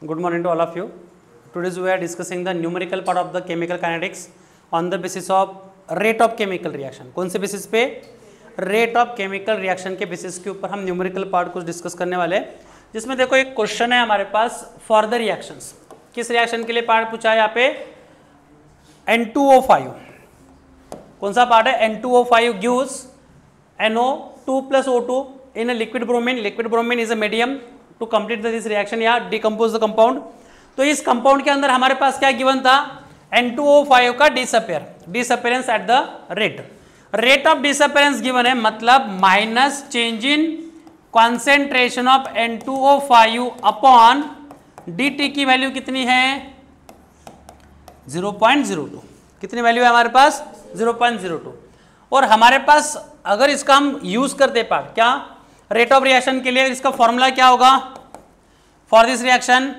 Good morning to all of you. Today we are discussing the numerical part of the chemical kinetics on the basis of rate of chemical reaction. कौन से basis पे? Rate of chemical reaction के basis के ऊपर हम numerical part को discuss करने वाले हैं, जिसमें देखो एक क्वेश्चन है हमारे पास फॉर द रिएक्शंस. किस रिएक्शन के लिए पार्ट पूछा है यहाँ पे? N2O5. कौन सा पार्ट है? N2O5 gives NO2 plus O2 in a liquid bromine. Liquid bromine is a medium to complete this reaction या decompose the compound. तो इस कंपाउंड के अंदर हमारे पास क्या गिवन था? N2O5 का disappearance at the rate of disappearance given है, मतलब minus change in concentration of N2O5 upon dt की वैल्यू कितनी है? 0.02. कितनी वैल्यू है हमारे पास? 0.02. और हमारे पास अगर इसका हम यूज करते पार्ट क्या रेट ऑफ रिएक्शन के लिए, इसका फॉर्मूला क्या होगा for this reaction?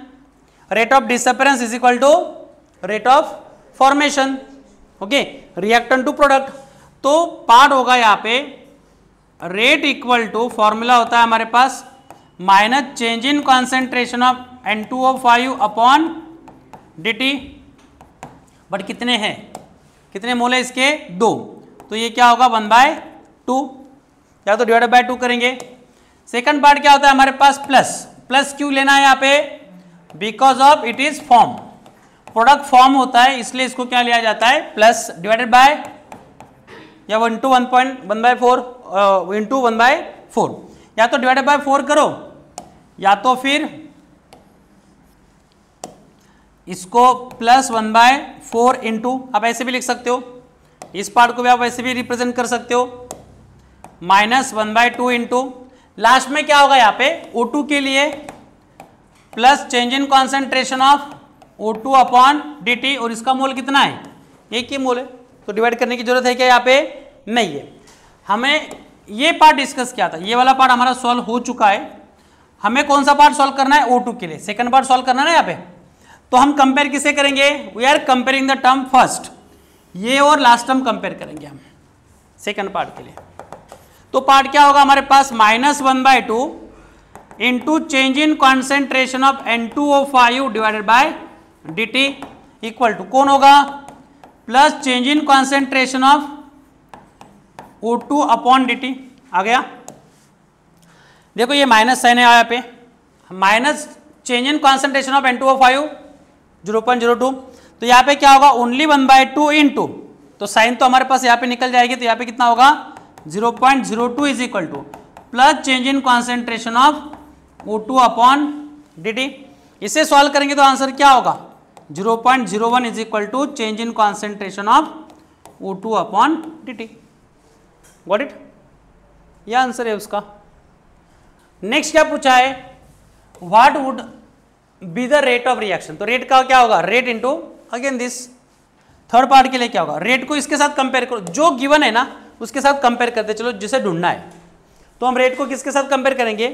Rate of disappearance is equal to rate of formation. Okay, reactant to product. तो पार्ट होगा यहाँ पे रेट इक्वल टू, फॉर्मूला होता है हमारे पास minus change in concentration of N2O5 upon dt. But कितने हैं, कितने मोल है इसके? 2. तो ये क्या होगा? 1/2, या तो डिवाइड बाय 2 करेंगे. सेकंड पार्ट क्या होता है हमारे पास? प्लस क्यों लेना है यहाँ पे? Because of it is form, product form होता है, इसलिए इसको क्या लिया जाता है? प्लस डिवाइडेड बाय या 1/4 इंटू 1/4, या तो डिवाइडेड बाय 4 करो, या तो फिर इसको प्लस 1/4 इंटू, आप ऐसे भी लिख सकते हो, इस पार्ट को भी आप ऐसे भी रिप्रेजेंट कर सकते हो, माइनस 1/2 इंटू लास्ट में क्या होगा यहाँ पे? O2 के लिए plus change in concentration of O2 upon dt. और इसका मोल कितना है? एक ही मोल है, तो डिवाइड करने की जरूरत है क्या? यहाँ पे नहीं है. हमें ये पार्ट डिस्कस किया था, ये वाला पार्ट हमारा सॉल्व हो चुका है. हमें कौन सा पार्ट सॉल्व करना है? O2 के लिए सेकंड पार्ट सॉल्व करना है ना यहाँ पे. तो हम कंपेयर किसे करेंगे? We are comparing the term first, ये और लास्ट टर्म कंपेयर करेंगे हम सेकंड पार्ट के लिए. तो पार्ट क्या होगा हमारे पास? -1/2 into change in concentration of N2O5 divided by dt equal to कौन होगा? Plus change in concentration of O2 upon dt. आ गया? देखो ये माइनस साइन है यहाँ पे, minus change in concentration of N2O5 0.02. तो यहाँ पे क्या होगा? ओनली 1/2 इंटू, तो साइन तो हमारे पास यहाँ पे निकल जाएगी, तो यहाँ पे कितना होगा? 0.02 is equal to plus change in concentration of O2 upon dt. इसे सॉल्व करेंगे तो आंसर क्या होगा? 0.01 is equal to change in concentration of O2 upon dt. Got it? यह आंसर है उसका. नेक्स्ट क्या पूछा है? What would be the rate of reaction. तो रेट का क्या होगा? Rate into again this. Third part के लिए क्या होगा? रेट को इसके साथ कंपेयर करो, जो गिवन है ना उसके साथ कंपेयर करते चलो, जिसे ढूंढना है. तो हम रेट को किसके साथ कंपेयर करेंगे?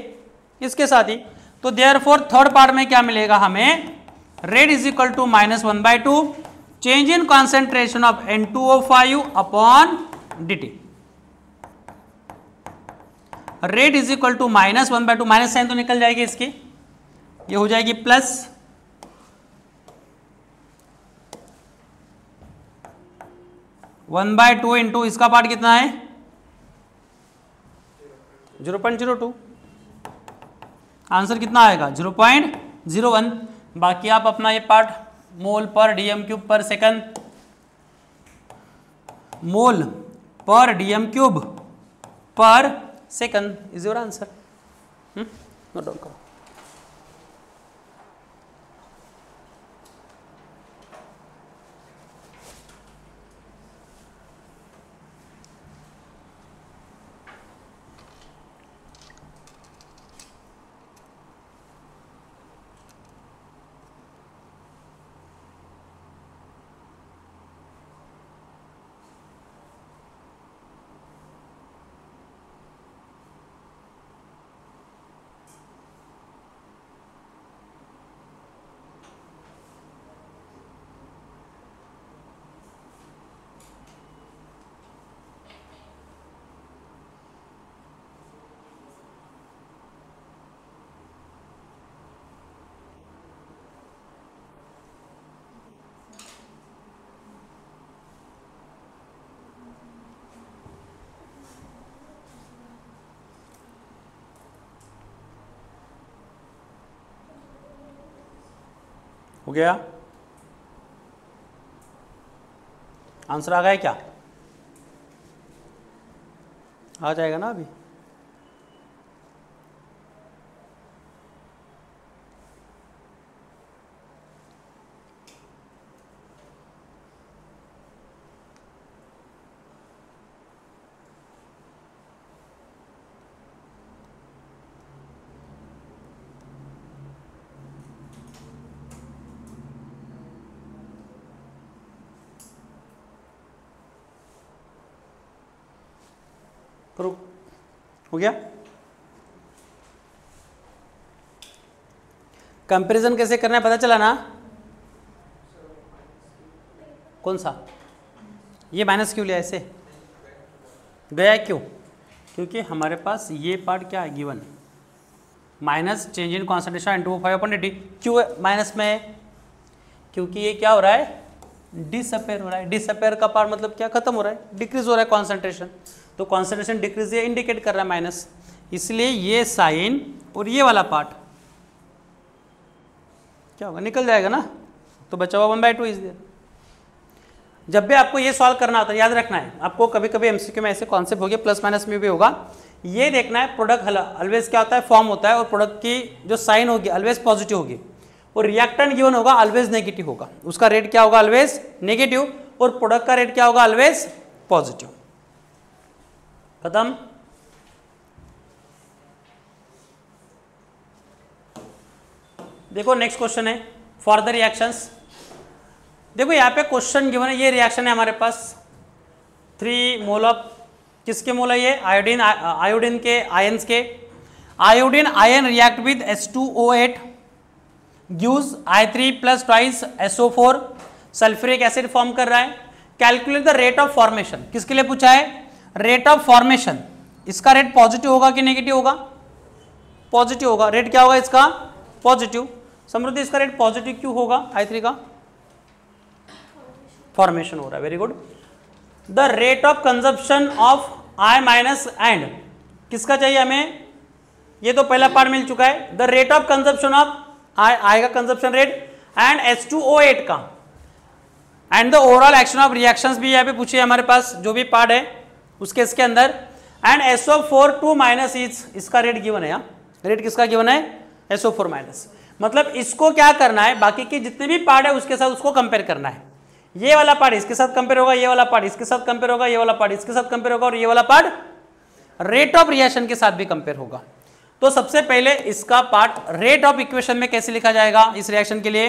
इसके साथ ही. तो देयरफॉर थर्ड पार्ट में क्या मिलेगा हमें? Rate is equal to -1/2 change in concentration of N2O5 upon dt. Rate is equal to -1/2, minus sign तो निकल जाएगी इसकी, ये हो जाएगी प्लस 1/2 इंटू इसका पार्ट कितना है? 0.02. आंसर कितना आएगा? 0.01. बाकी आप अपना ये पार्ट मोल पर dm³ पर सेकंड, मोल पर dm³ पर second is your answer. Note down करो. हो गया? आंसर आ गया क्या? आ जाएगा ना अभी? करो, हो गया? कंपैरिजन कैसे करना है पता चला ना? कौन सा? ये माइनस क्यों लिया ऐसे? गया क्यों? क्योंकि हमारे पास ये पार्ट क्या है given, minus change in concentration into 5/80। क्यों माइनस में है? क्योंकि ये क्या हो रहा है? डिसअपेयर हो रहा है। डिसअपेयर का पार्ट मतलब क्या? खत्म हो रहा है, डिक्रीज हो रहा है कॉन्सेंट्रेशन। तो कॉन्सेंट्रेशन डिक्रीज ये इंडिकेट कर रहा है माइनस, इसलिए ये साइन और ये वाला पार्ट क्या होगा? निकल जाएगा ना। तो बचा हुआ 1/2 इज देयर। जब भी आपको ये सॉल्व करना होता है याद रखना है, आपको कभी कभी एमसीक्यू में ऐसे कॉन्सेप्ट हो गया, प्लस माइनस में भी होगा, ये देखना है प्रोडक्ट ऑलवेज क्या होता है? फॉर्म होता है, और प्रोडक्ट की जो साइन होगी ऑलवेज पॉजिटिव होगी, और रिएक्टेंट गिवन होगा ऑलवेज नेगेटिव होगा। उसका रेट क्या होगा? ऑलवेज नेगेटिव, और प्रोडक्ट का रेट क्या होगा? Always positive. खत्म? देखो नेक्स्ट क्वेश्चन है फॉर द रिएक्शंस। देखो यहाँ पे क्वेश्चन गिवन है, ये रिएक्शन है हमारे पास 3 मोल ऑफ, किसके मोल है ये? आयोडीन, आयोडीन के आयंस के। Iodine ion react with H2O8 gives I3 plus twice SO4 sulphuric acid form कर रहा है। Calculate the rate of formation, किसके लिए पूछा है? Rate of formation. इसका रेट पॉजिटिव होगा कि नेगेटिव होगा? पॉजिटिव होगा। रेट क्या होगा इसका? पॉजिटिव। समृद्धि इसका रेट पॉजिटिव क्यों होगा? I3 का फॉर्मेशन हो रहा है, very good. The rate of consumption of I minus and, किसका चाहिए हमें? ये तो पहला पार्ट मिल चुका है। The rate of consumption of I का कंजप्शन रेट एंड H2O8 का, and the overall action of reactions भी यहाँ पे पूछे हमारे पास, जो भी पार्ट है उसके इसके अंदर, एंड SO4 2 माइनस इज, इसका रेट गिवन है। रेट किसका गिवन है? SO4 minus. मतलब इसको क्या करना है? बाकी के जितने भी पार्ट है उसके साथ उसको कंपेयर करना है। ये वाला पार्ट इसके साथ कंपेयर होगा, ये वाला पार्ट इसके साथ कंपेयर होगा, ये वाला पार्ट इसके साथ कंपेयर होगा, और ये वाला पार्ट रेट ऑफ रिएक्शन के साथ भी कंपेयर होगा। तो सबसे पहले इसका पार्ट रेट ऑफ इक्वेशन में कैसे लिखा जाएगा? इस रिएक्शन के लिए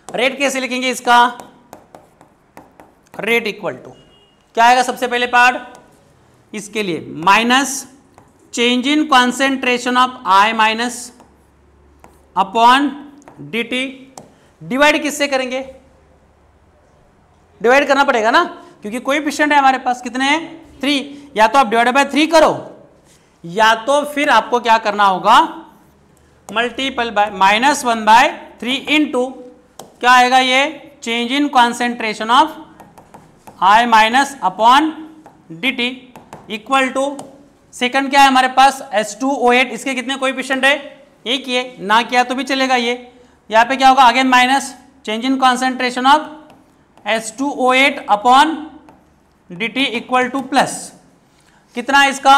रेट कैसे लिखेंगे? इसका रेट इक्वल टू क्या आएगा? सबसे पहले पार्ट इसके लिए minus change in concentration of I minus upon dt। Divide किससे करेंगे? डिवाइड करना पड़ेगा ना, क्योंकि कोएफिशिएंट है हमारे पास, कितने हैं? 3। या तो आप डिवाइड बाय 3 करो, या तो फिर आपको क्या करना होगा? मल्टीपल बाय -1/3 इंटू क्या आएगा? ये change in concentration of I minus upon dt equal to, second क्या है हमारे पास? H2O8। इसके कितने कोएफिशिएंट है? एक ही है, ना किया तो भी चलेगा। ये यहाँ पे क्या होगा? Again minus change in concentration of H2O8 upon dt equal to plus, कितना इसका?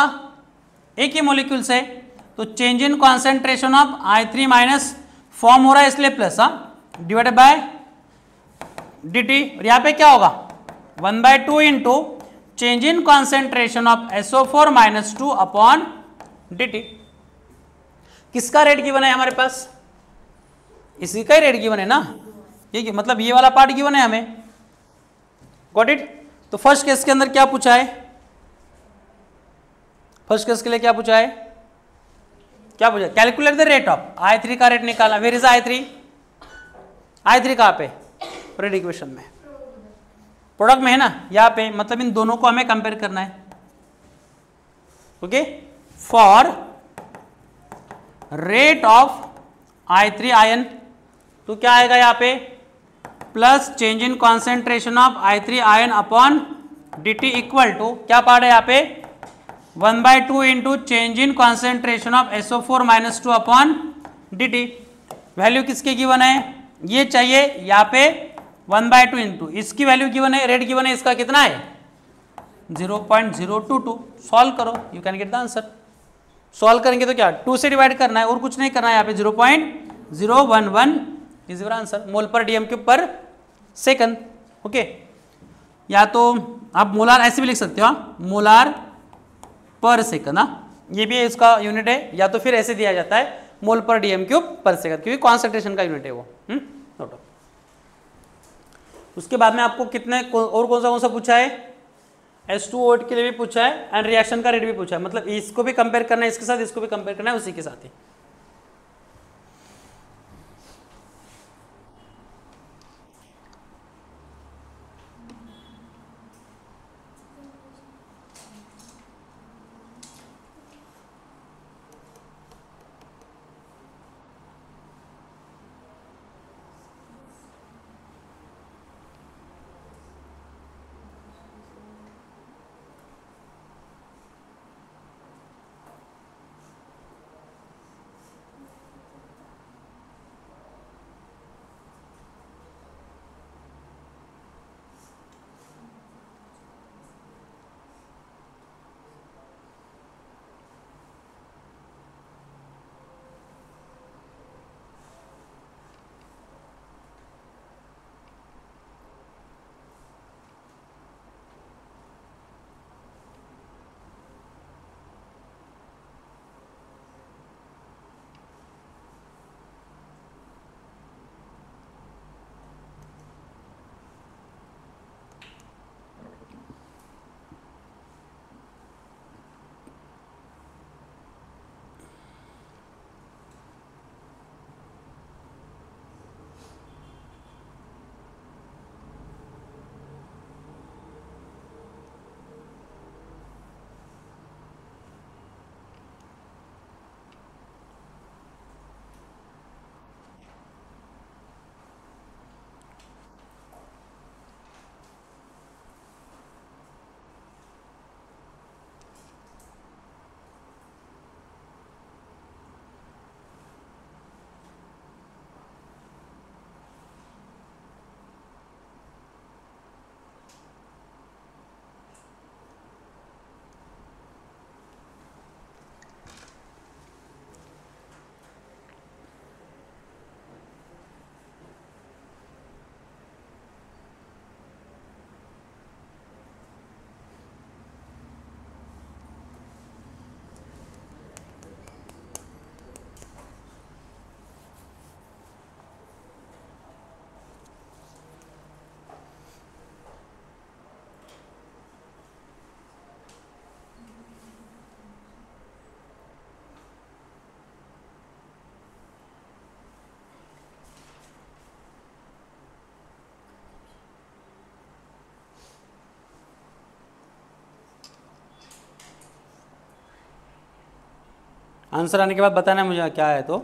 एक ही मॉलिक्यूल से, तो change in concentration of I3 minus form हो रहा है इसलिए प्लस, डिवाइडेड बाय dt। और यहाँ पे क्या होगा? 1/2 into change in concentration of SO4 minus 2 upon dt। किसका रेट गिवन है हमारे पास? इसी का ही रेट गिवन है ना, ये मतलब ये वाला पार्ट गिवन है हमें। Got it? तो फर्स्ट केस के अंदर क्या पूछा है? फर्स्ट केस के लिए क्या पूछा है? क्या पूछा? Calculate the rate of I3 का रेट निकालना। Where is I3? I3 कहाँ पे? रेट इक्वेशन में, प्रोडक्ट में है ना, यहाँ पे। मतलब इन दोनों को हमें कंपेयर करना है। Okay, for rate of I3 ion, तो क्या आएगा यहाँ पे? Plus change in concentration of I3 ion upon dt equal to क्या पार्ट है यहाँ पे? 1/2 into change in concentration of SO4 minus 2 upon dt। Value किसके गिवन है? ये चाहिए यहाँ पे 1/2 इंटू इसकी वैल्यू गिवन है, रेट गिवन है, इसका कितना है 0.022। सॉल्व करो, you can get the answer. Solve करेंगे तो क्या 2 से डिवाइड करना है और कुछ नहीं करना है, यहाँ पे 0.011 इज योर आंसर, मोल पर डीएम क्यूब पर सेकंड। ओके, या तो आप मोलार ऐसे भी लिख सकते हो, मोलार पर सेकंड। ये भी इसका यूनिट है, या तो फिर ऐसे दिया जाता है मोल पर डीएम क्यूब पर सेकंड, क्योंकि कॉन्सेंट्रेशन का यूनिट है वो। नोट। उसके बाद में आपको कितने और कौन सा पूछा है, H2O के लिए भी पूछा है एंड रिएक्शन का रेट भी पूछा है, मतलब इसको भी कंपेयर करना है इसके साथ, इसको भी कंपेयर करना है उसी के साथ ही। आंसर आने के बाद बताना है मुझे क्या है तो।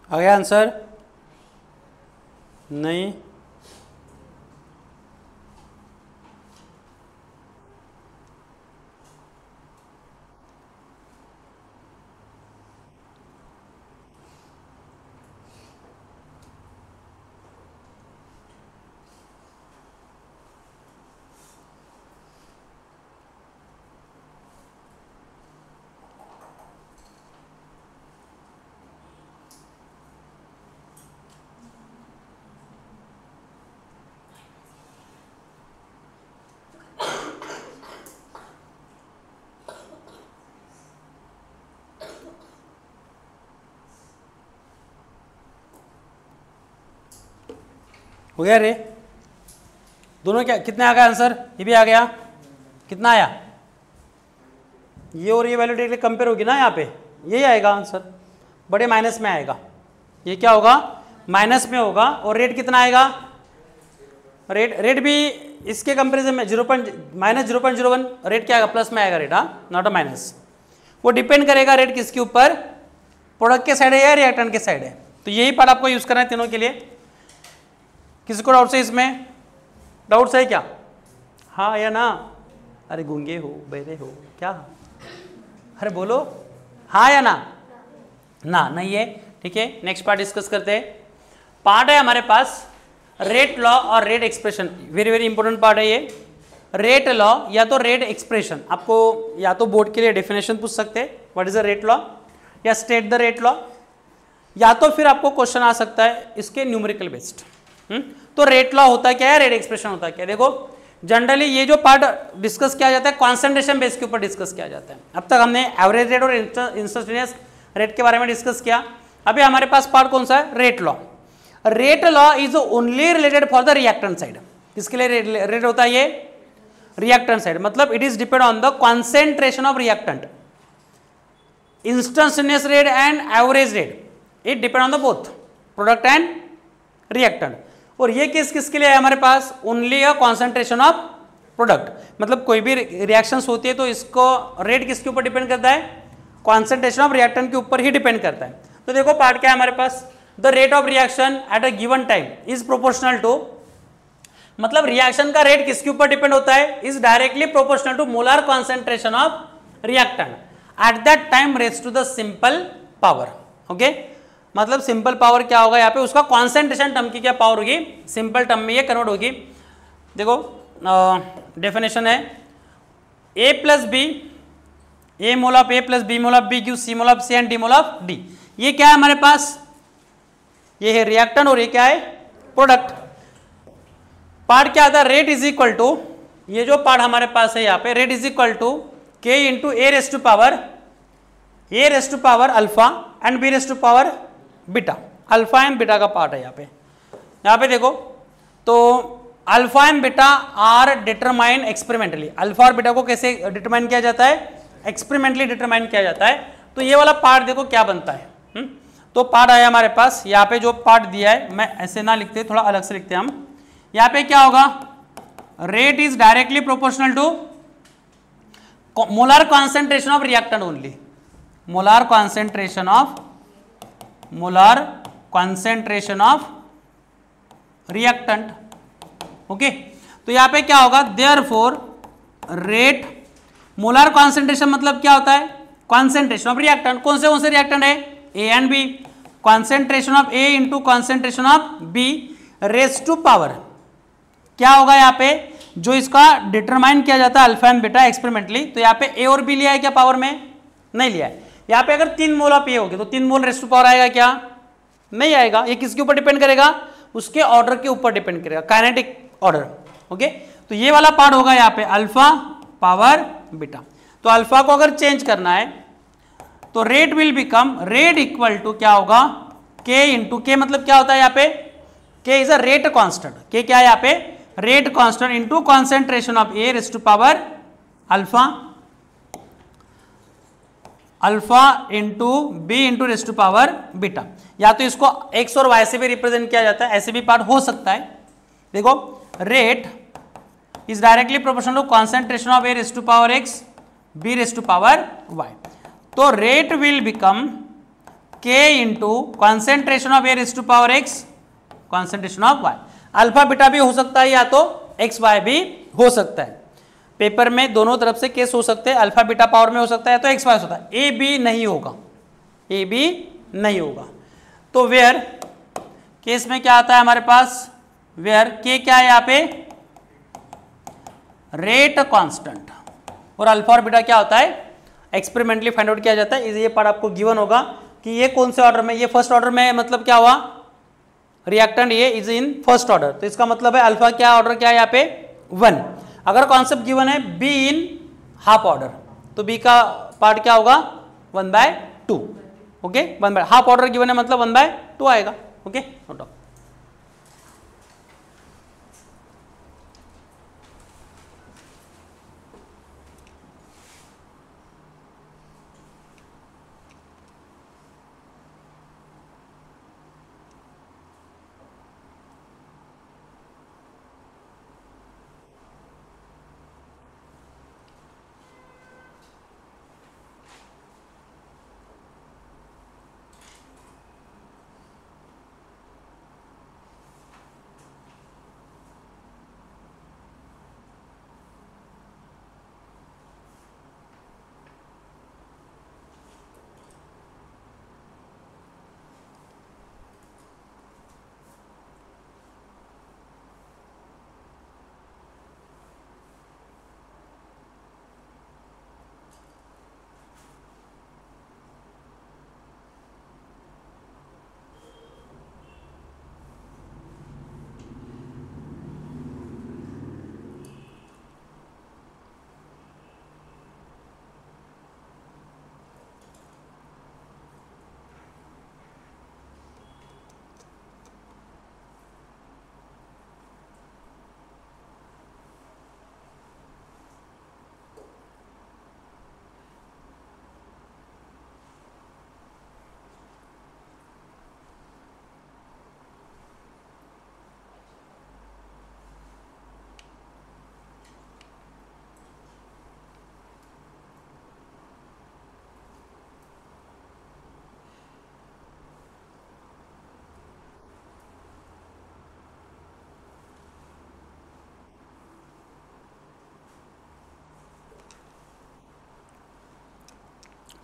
आ गया आंसर? नहीं। हो गया रे? दोनों क्या कितने आ गया आंसर? ये भी आ गया। कितना आया? ये और ये वैल्यू डायरेक्टली कंपेयर होगी ना, यहाँ पे यही आएगा आंसर, बड़े माइनस में आएगा। ये क्या होगा? माइनस में होगा। और रेट कितना आएगा? रेट भी इसके कंपेरिजन में -0.01। रेट क्या आएगा? प्लस में आएगा रेट, हाँ, नॉट अ माइनस। वो डिपेंड करेगा रेट किसके ऊपर, प्रोडक्ट के साइड है या रिएक्टेंट के साइड है। तो यही पार्ट आपको यूज करना है तीनों के लिए। किसी को डाउट्स है इसमें? डाउट्स है क्या? हाँ या ना? अरे गूंगे हो, बहरे हो क्या? अरे बोलो हाँ या ना? ना नहीं है। ठीक है, नेक्स्ट पार्ट डिस्कस करते हैं। पार्ट है हमारे पास रेट लॉ और rate expression. Very very important part है ये। रेट लॉ या तो रेट एक्सप्रेशन, आपको या तो बोर्ड के लिए डेफिनेशन पूछ सकते हैं, what is the rate law, या स्टेट द रेट लॉ, या तो फिर आपको क्वेश्चन आ सकता है इसके न्यूमेरिकल बेस्ड। तो रेट लॉ होता क्या है, रेट एक्सप्रेशन होता क्या है? देखो जनरली ये जो पार्ट डिस्कस किया जाता है कॉन्सेंट्रेशन बेस के ऊपर डिस्कस किया जाता है। अब तक हमने एवरेज रेट और इंस्टेंटेनियस रेट के बारे में डिस्कस किया। अभी हमारे पास पार्ट कौन सा है? Rate law. Rate law is only related for the reactant side. किसके लिए रेट होता है? ये रिएक्टेंट साइड, मतलब it is depend on the concentration of reactant. Instantaneous rate and average rate, it depend on the both product and reactant. और ये case किसके लिए है हमारे पास? Only a concentration of product. मतलब कोई भी रिएक्शंस होती है तो इसको रेट किसके ऊपर डिपेंड करता है? कॉन्सेंट्रेशन ऑफ रिएक्टेंट के ऊपर ही डिपेंड करता है। तो देखो पार्ट क्या है हमारे पास? The rate of reaction at a given time is proportional to, मतलब रिएक्शन का रेट किसके ऊपर डिपेंड होता है? Is directly proportional to molar concentration of reactant at that time raised to the simple power. Okay, मतलब simple power क्या होगा यहाँ पे? उसका कॉन्सेंट्रेशन टर्म की क्या पावर होगी? सिंपल टर्म में ये कन्वर्ट होगी। देखो डेफिनेशन है A plus B, A mole of A plus B mole of B gives C mole of C and D mole of D। ये क्या है हमारे पास? ये है रिएक्टेंट और ये क्या है? प्रोडक्ट। पार्ट क्या आता है? रेट इज इक्वल टू, ये जो पार्ट हमारे पास है यहाँ पे, rate is equal to K into A raise to power alpha and B raise to power beta. Alpha and beta का पार्ट है यहाँ पे देखो, तो alpha and beta are determine experimentally. Alpha और बीटा को कैसे डिटरमाइन किया जाता है? एक्सपेरिमेंटली डिटरमाइन किया जाता है। तो ये वाला पार्ट देखो क्या बनता है। तो पार्ट आया हमारे पास, यहाँ पे जो पार्ट दिया है, मैं ऐसे ना लिखते, थोड़ा अलग से लिखते हैं हम। यहाँ पे क्या होगा? Rate is directly proportional to molar concentration of reactant only. Molar concentration of reactant. Okay, तो यहां पे क्या होगा? देयरफॉर रेट, मोलर कॉन्सेंट्रेशन मतलब क्या होता है? Concentration of reactant. कौन से रिएक्टेंट है? A and B. Concentration of A into concentration of B raise to power क्या होगा यहाँ पे? जो इसका डिटरमाइन किया जाता है अल्फा एंड बीटा एक्सपेरिमेंटली। तो यहाँ पे ए और बी लिया है क्या पावर में? नहीं लिया है। यहाँ पे अगर 3 मोल ऑफ ए होगी तो 3 मोल रेज टू पावर आएगा क्या? नहीं आएगा। ये किसके ऊपर डिपेंड करेगा? उसके ऑर्डर के ऊपर डिपेंड करेगा, काइनेटिक ऑर्डर। ओके, तो ये वाला पार्ट होगा यहाँ पे अल्फा पावर बीटा। तो अल्फा को अगर चेंज करना है तो rate will become, rate equal to क्या होगा? के इंटू के, मतलब क्या होता है यहाँ पे? के इज अ रेट कांस्टेंट। के क्या है यहाँ पे? Rate constant into concentration of A raise to power alpha into B into raise to power beta. या तो इसको एक्स और वाई से भी रिप्रेजेंट किया जाता है, ऐसे भी पार्ट हो सकता है। देखो rate is directly proportional to concentration of A raise to power X, B raise to power Y. तो rate will become K into concentration of A raise to power X concentration of Y. Alpha beta भी हो सकता है या तो x Y भी हो सकता है। पेपर में दोनों तरफ से केस हो सकते हैं, अल्फा बीटा पावर में हो सकता है तो एक्स वाई हो सकता है, ए बी नहीं होगा, ए बी नहीं होगा। तो वेयर केस में क्या आता है हमारे पास, वेयर के क्या है यहाँ पे रेट कांस्टेंट और अल्फा और बीटा क्या होता है एक्सपेरिमेंटली फाइंड आउट किया जाता है। ये पार्ट आपको गिवन होगा कि ये कौन से ऑर्डर में, ये फर्स्ट ऑर्डर में, मतलब क्या हुआ रिएक्टेंट ये इज इन फर्स्ट ऑर्डर, तो इसका मतलब है अल्फा क्या ऑर्डर क्या है यहाँ पे 1। अगर कॉन्सेप्ट गिवन है बी इन हाफ ऑर्डर तो बी का पार्ट क्या होगा 1/2। ओके 1/, हाफ ऑर्डर गिवन है मतलब 1/2 आएगा। Okay note down.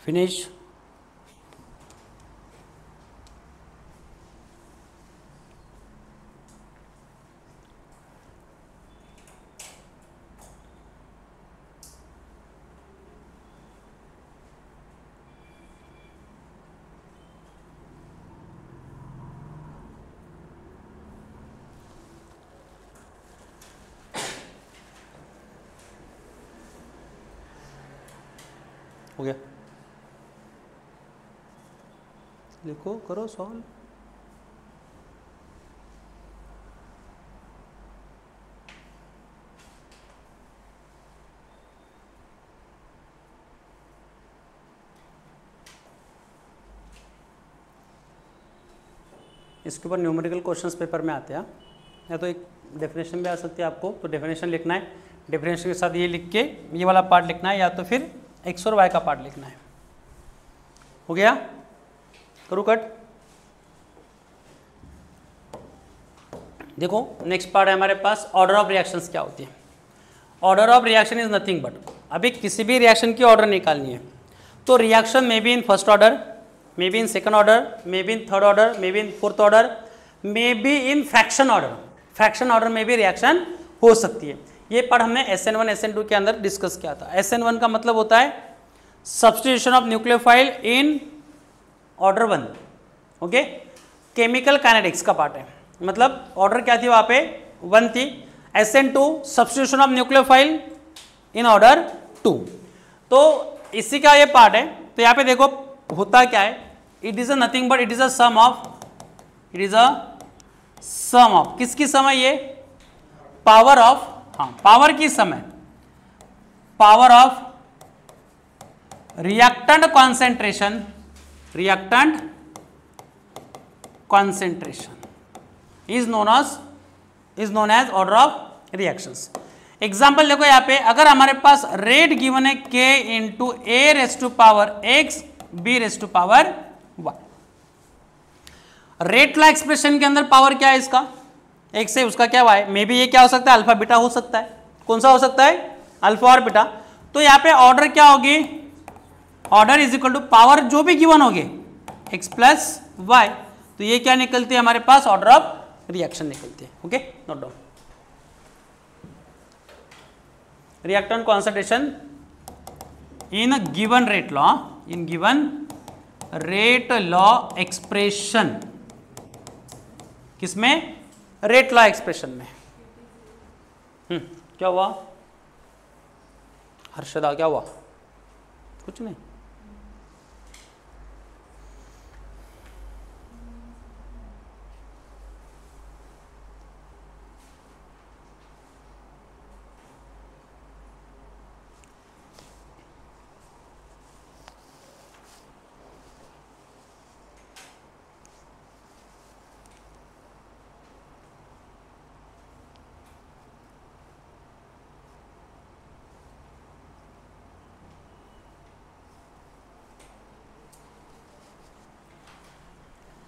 फिनिश। हो गया, लिखो करो सॉल्व। इसके ऊपर न्यूमेरिकल क्वेश्चंस पेपर में आते हैं, या तो एक डेफिनेशन भी आ सकती है आपको, तो डेफिनेशन लिखना है, डेफिनेशन के साथ ये लिख के ये वाला पार्ट लिखना है, या तो फिर एक्स और वाई का पार्ट लिखना है। हो गया, करो कट। देखो नेक्स्ट पार्ट है हमारे पास ऑर्डर ऑफ रिएक्शंस क्या होती है। Order of reaction is nothing but, अभी किसी भी रिएक्शन की ऑर्डर निकालनी है तो reaction may be in first order, may be in second order, may be in third order, may be in fourth order, may be in fraction order. Fraction order में भी reaction हो सकती है। ये पार्ट हमने SN1 SN2 के अंदर discuss किया था। SN1 का मतलब होता है substitution of nucleophile in order 1। Okay, chemical kinetics का पार्ट है, मतलब ऑर्डर क्या थी वहां पे 1 थी। SN2 substitution of nucleophile in order 2। तो इसी का ये पार्ट है। तो यहाँ पे देखो होता क्या है, it is a nothing but it is a sum of, it is a sum of किसकी सम है, ये पावर ऑफ, हाँ पावर की सम है, power of reactant concentration, reactant concentration is known as order of reactions. Example देखो यहाँ पे, अगर हमारे पास रेट गिवन है k into A raise to power x B raise to power y, rate law expression के अंदर पावर क्या है इसका, एक से उसका क्या है, मे बी ये क्या हो सकता है, अल्फा बीटा हो सकता है। कौन सा हो सकता है, अल्फा और बीटा। तो यहाँ पे ऑर्डर क्या होगी, order is equal to power जो भी गिवन होगी x प्लस वाई, तो ये क्या निकलती है हमारे पास, ऑर्डर ऑफ रिएक्शन निकलती है। Okay, note down. Reactant concentration in given rate law, in given rate law expression, किसमें, रेट लॉ एक्सप्रेशन में। क्या हुआ हर्षदा, क्या हुआ, कुछ नहीं।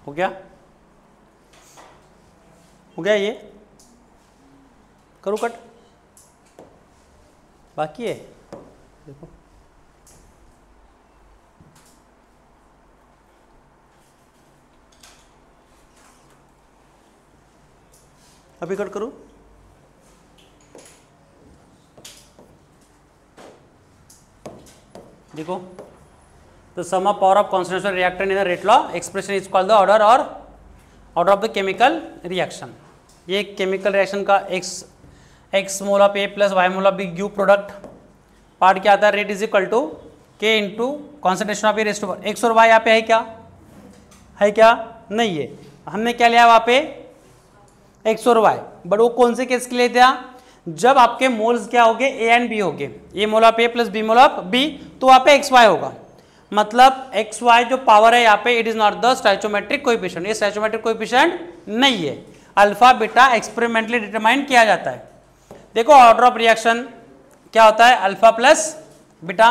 हो गया, हो गया, ये करो कट, बाकी है देखो, अभी कट करो। देखो, the sum of power of concentration reactant in the rate law expression is called the order or order of the chemical reaction। ये केमिकल रिएक्शन का x mole of a plus y mole of b क्यू product part क्या आता है, rate is equal to k into concentration of A rest over x और y। यहाँ पे है क्या, है क्या, नहीं है, हमने क्या लिया वहाँ पे x और y, बट वो कौन से केस के लिए था, जब आपके मोल्स क्या हो गए, a एंड b हो गए, a mole of a plus b mole of b, तो वहाँ पे xy होगा। मतलब एक्स वाई जो पावर है यहाँ पे, it is not the stoichiometric coefficient, ये स्टैचोमेट्रिक कोएफिशिएंट नहीं है, अल्फा बीटा एक्सपेरिमेंटली डिटरमाइन किया जाता है। देखो ऑर्डर ऑफ रिएक्शन क्या होता है, अल्फा प्लस बीटा,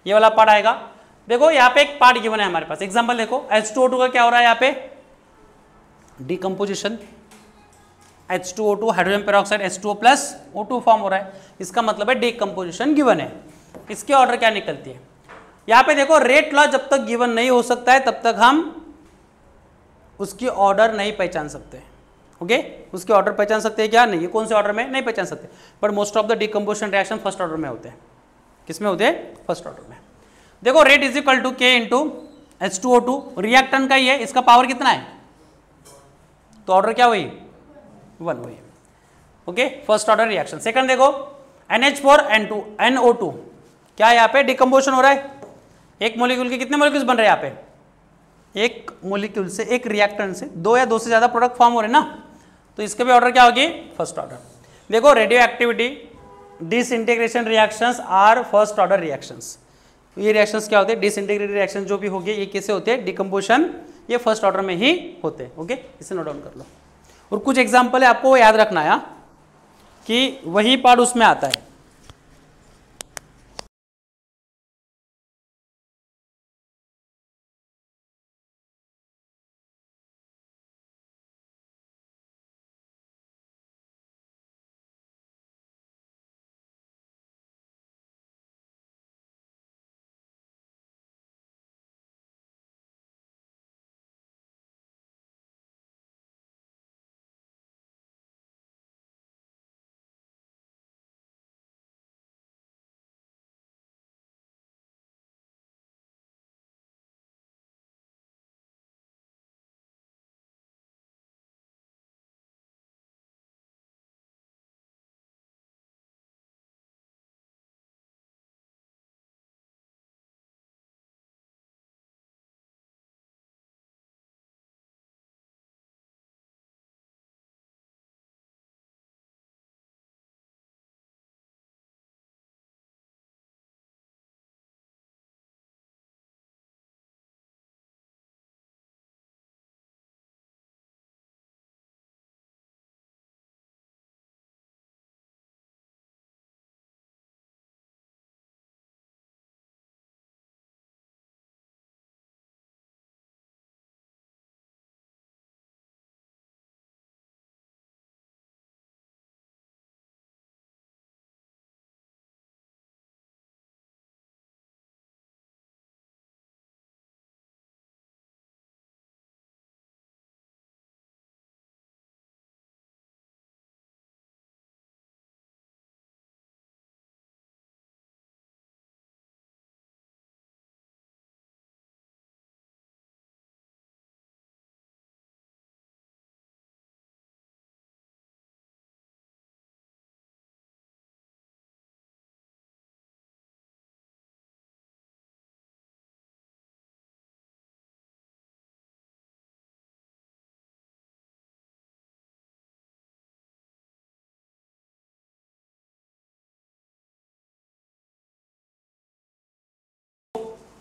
ये वाला पार्ट आएगा। देखो यहाँ पे एक पार्ट गिवन है हमारे पास, एग्जांपल देखो H2O2 का क्या हो रहा है यहाँ पे, decomposition, H2O2 hydrogen peroxide H2O plus O2 form हो रहा है, इसका मतलब है डिकम्पोजिशन गिवन है। इसके ऑर्डर क्या निकलती है, यहाँ पे देखो रेट लॉ जब तक गिवन नहीं हो सकता है तब तक हम उसकी ऑर्डर नहीं पहचान सकते। ओके, उसके ऑर्डर पहचान सकते हैं क्या, नहीं, कौन से ऑर्डर में नहीं पहचान सकते, but most of the decomposition reaction first order में होते हैं। किसमें होते हैं, फर्स्ट ऑर्डर में। देखो rate is equal to K into H2O2, reactant का ही है, इसका पावर कितना है, तो ऑर्डर क्या हुई, 1 हुई। Okay, first order reaction. Second देखो NH4N2 NO2, क्या यहाँ पे डिकम्पोजिशन हो रहा है, एक मॉलिक्यूल के कितने मॉलिक्यूल्स बन रहे हैं यहाँ पे, एक मॉलिक्यूल से, एक रिएक्टेंट से दो या दो से ज्यादा प्रोडक्ट फॉर्म हो रहे हैं ना, तो इसके भी ऑर्डर क्या होगी, फर्स्ट ऑर्डर। देखो radioactivity disintegration reactions are first order reactions, ये रिएक्शंस क्या होते हैं, डिसइंटीग्रेटेड रिएक्शन जो भी होगी ये कैसे होते हैं, डिकम्पोजिशन, ये फर्स्ट ऑर्डर में ही होते हैं। ओके, इसे नोट डाउन कर लो। और कुछ एग्जाम्पल है आपको याद रखना है कि वही पार्ट उसमें आता है।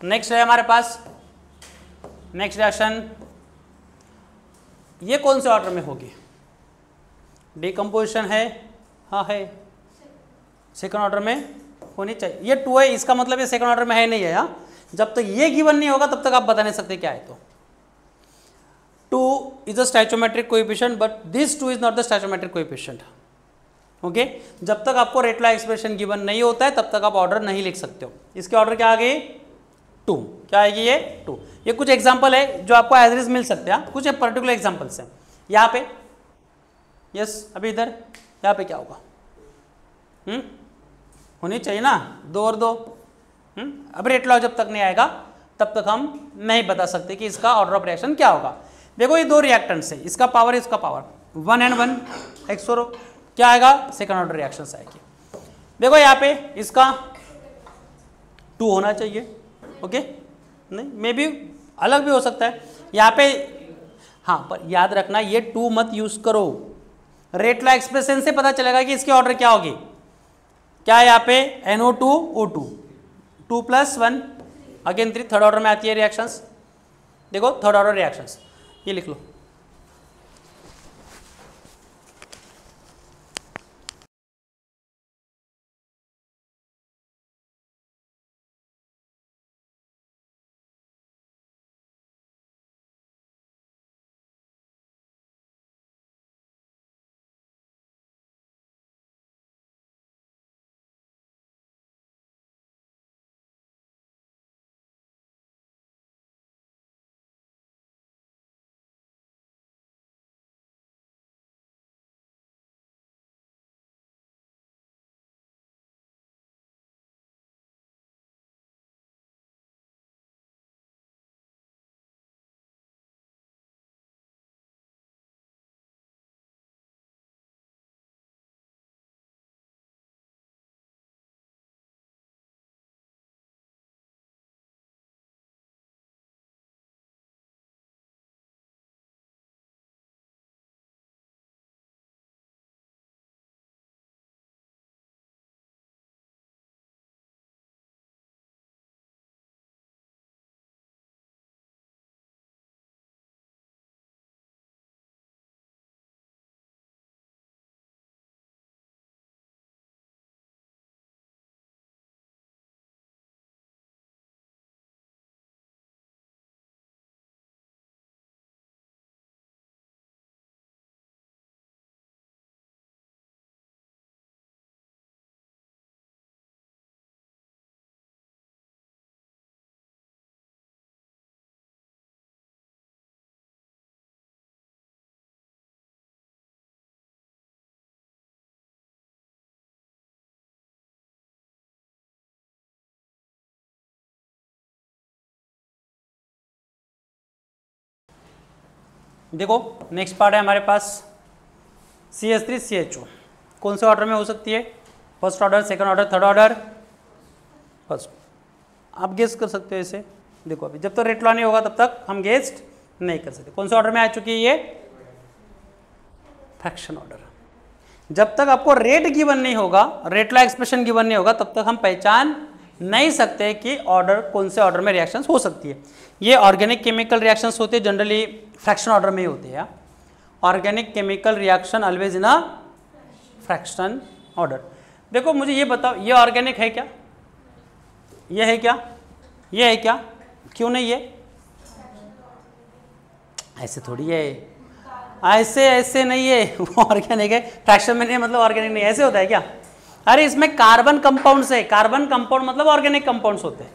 नेक्स्ट है हमारे पास नेक्स्ट रिएक्शन, ये कौन से ऑर्डर में होगी? डिकम्पोजिशन है, हाँ है, सेकंड ऑर्डर में होनी चाहिए। ये 2 है, इसका मतलब ये सेकंड ऑर्डर में है नहीं है। हाँ, जब तक ये गिवन नहीं होगा तब तक आप बता नहीं सकते क्या है। तो 2 is a stoichiometric coefficient but this 2 is not the stoichiometric coefficient. Okay, जब तक आपको रेट लॉ एक्सप्रेशन गिवन नहीं होता है तब तक आप ऑर्डर नहीं लिख सकते हो। इसके ऑर्डर क्या आ गए? 2। क्या आएगी ये? 2। ये कुछ एग्जांपल है जो आपको एज इट इज मिल सकते हैं, कुछ पर्टिकुलर एग्जांपल्स हैं। यहाँ पे यस, अभी इधर यहाँ पे क्या होगा? होनी चाहिए ना 2 और 2। अब रेट लॉ जब तक नहीं आएगा तब तक हम नहीं बता सकते कि इसका ऑर्डर ऑफ रिएक्शन क्या होगा। देखो ये 2 रिएक्टेंट्स है, इसका पावर इसका पावर 1 and 1 एक्स और क्या आएगा? सेकंड ऑर्डर रिएक्शन आएगी। देखो यहाँ पे इसका 2 होना चाहिए। ओके, नहीं मे बी अलग भी हो सकता है यहाँ पे। हाँ, पर याद रखना ये 2 मत यूज करो, रेट लॉ एक्सप्रेशन से पता चलेगा कि इसकी ऑर्डर क्या होगी। क्या है यहाँ पे? NO2 O2 2 + 1 again 3, third order में आती है रिएक्शंस। देखो थर्ड ऑर्डर रिएक्शंस, ये लिख लो। देखो नेक्स्ट पार्ट है हमारे पास CH3 CHO, कौन से ऑर्डर में हो सकती है? First order, second order, third order? First. आप गेस कर सकते हो इसे। देखो अभी जब तक रेट लॉ नहीं होगा तब तक हम गेस नहीं कर सकते। कौन से ऑर्डर में आ चुकी है ये? Fraction order. जब तक आपको रेट गिवन नहीं होगा, रेट लॉ एक्सप्रेशन गिवन नहीं होगा, तब तक हम पहचान नहीं सकते कि ऑर्डर कौन से ऑर्डर में रिएक्शंस हो सकती है। ये ऑर्गेनिक केमिकल रिएक्शंस होते हैं, जनरली फ्रैक्शन ऑर्डर में ही होते हैं। Organic chemical reaction always in a fraction order. देखो मुझे ये बताओ, ये ऑर्गेनिक है क्या? ये है क्या? ये है क्या? क्यों नहीं है? ऐसे थोड़ी है, ऐसे ऐसे नहीं है। वो ऑर्गेनिक है, फ्रैक्शन में नहीं है मतलब ऑर्गेनिक नहीं है, ऐसे होता है क्या? अरे इसमें कार्बन कंपाउंड्स है, कार्बन कंपाउंड मतलब ऑर्गेनिक कंपाउंड्स होते हैं,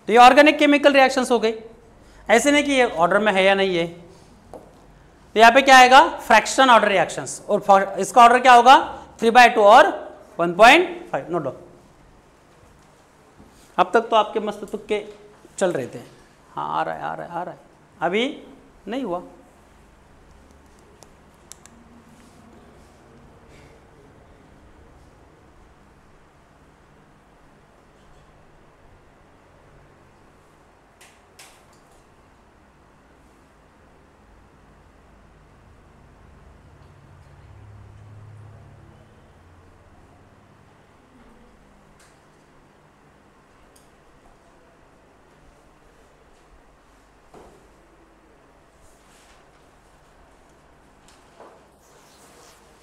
तो ये ऑर्गेनिक केमिकल रिएक्शंस हो गई। ऐसे नहीं कि ये ऑर्डर में है या नहीं है। तो यहाँ पे क्या आएगा? फ्रैक्शन ऑर्डर रिएक्शंस, और इसका ऑर्डर क्या होगा? 3/2 और 1.5। Note down. अब तक तो आपके मस्त तुक्के चल रहे थे। हाँ आ रहा है आ रहा है आ रहा है, अभी नहीं हुआ।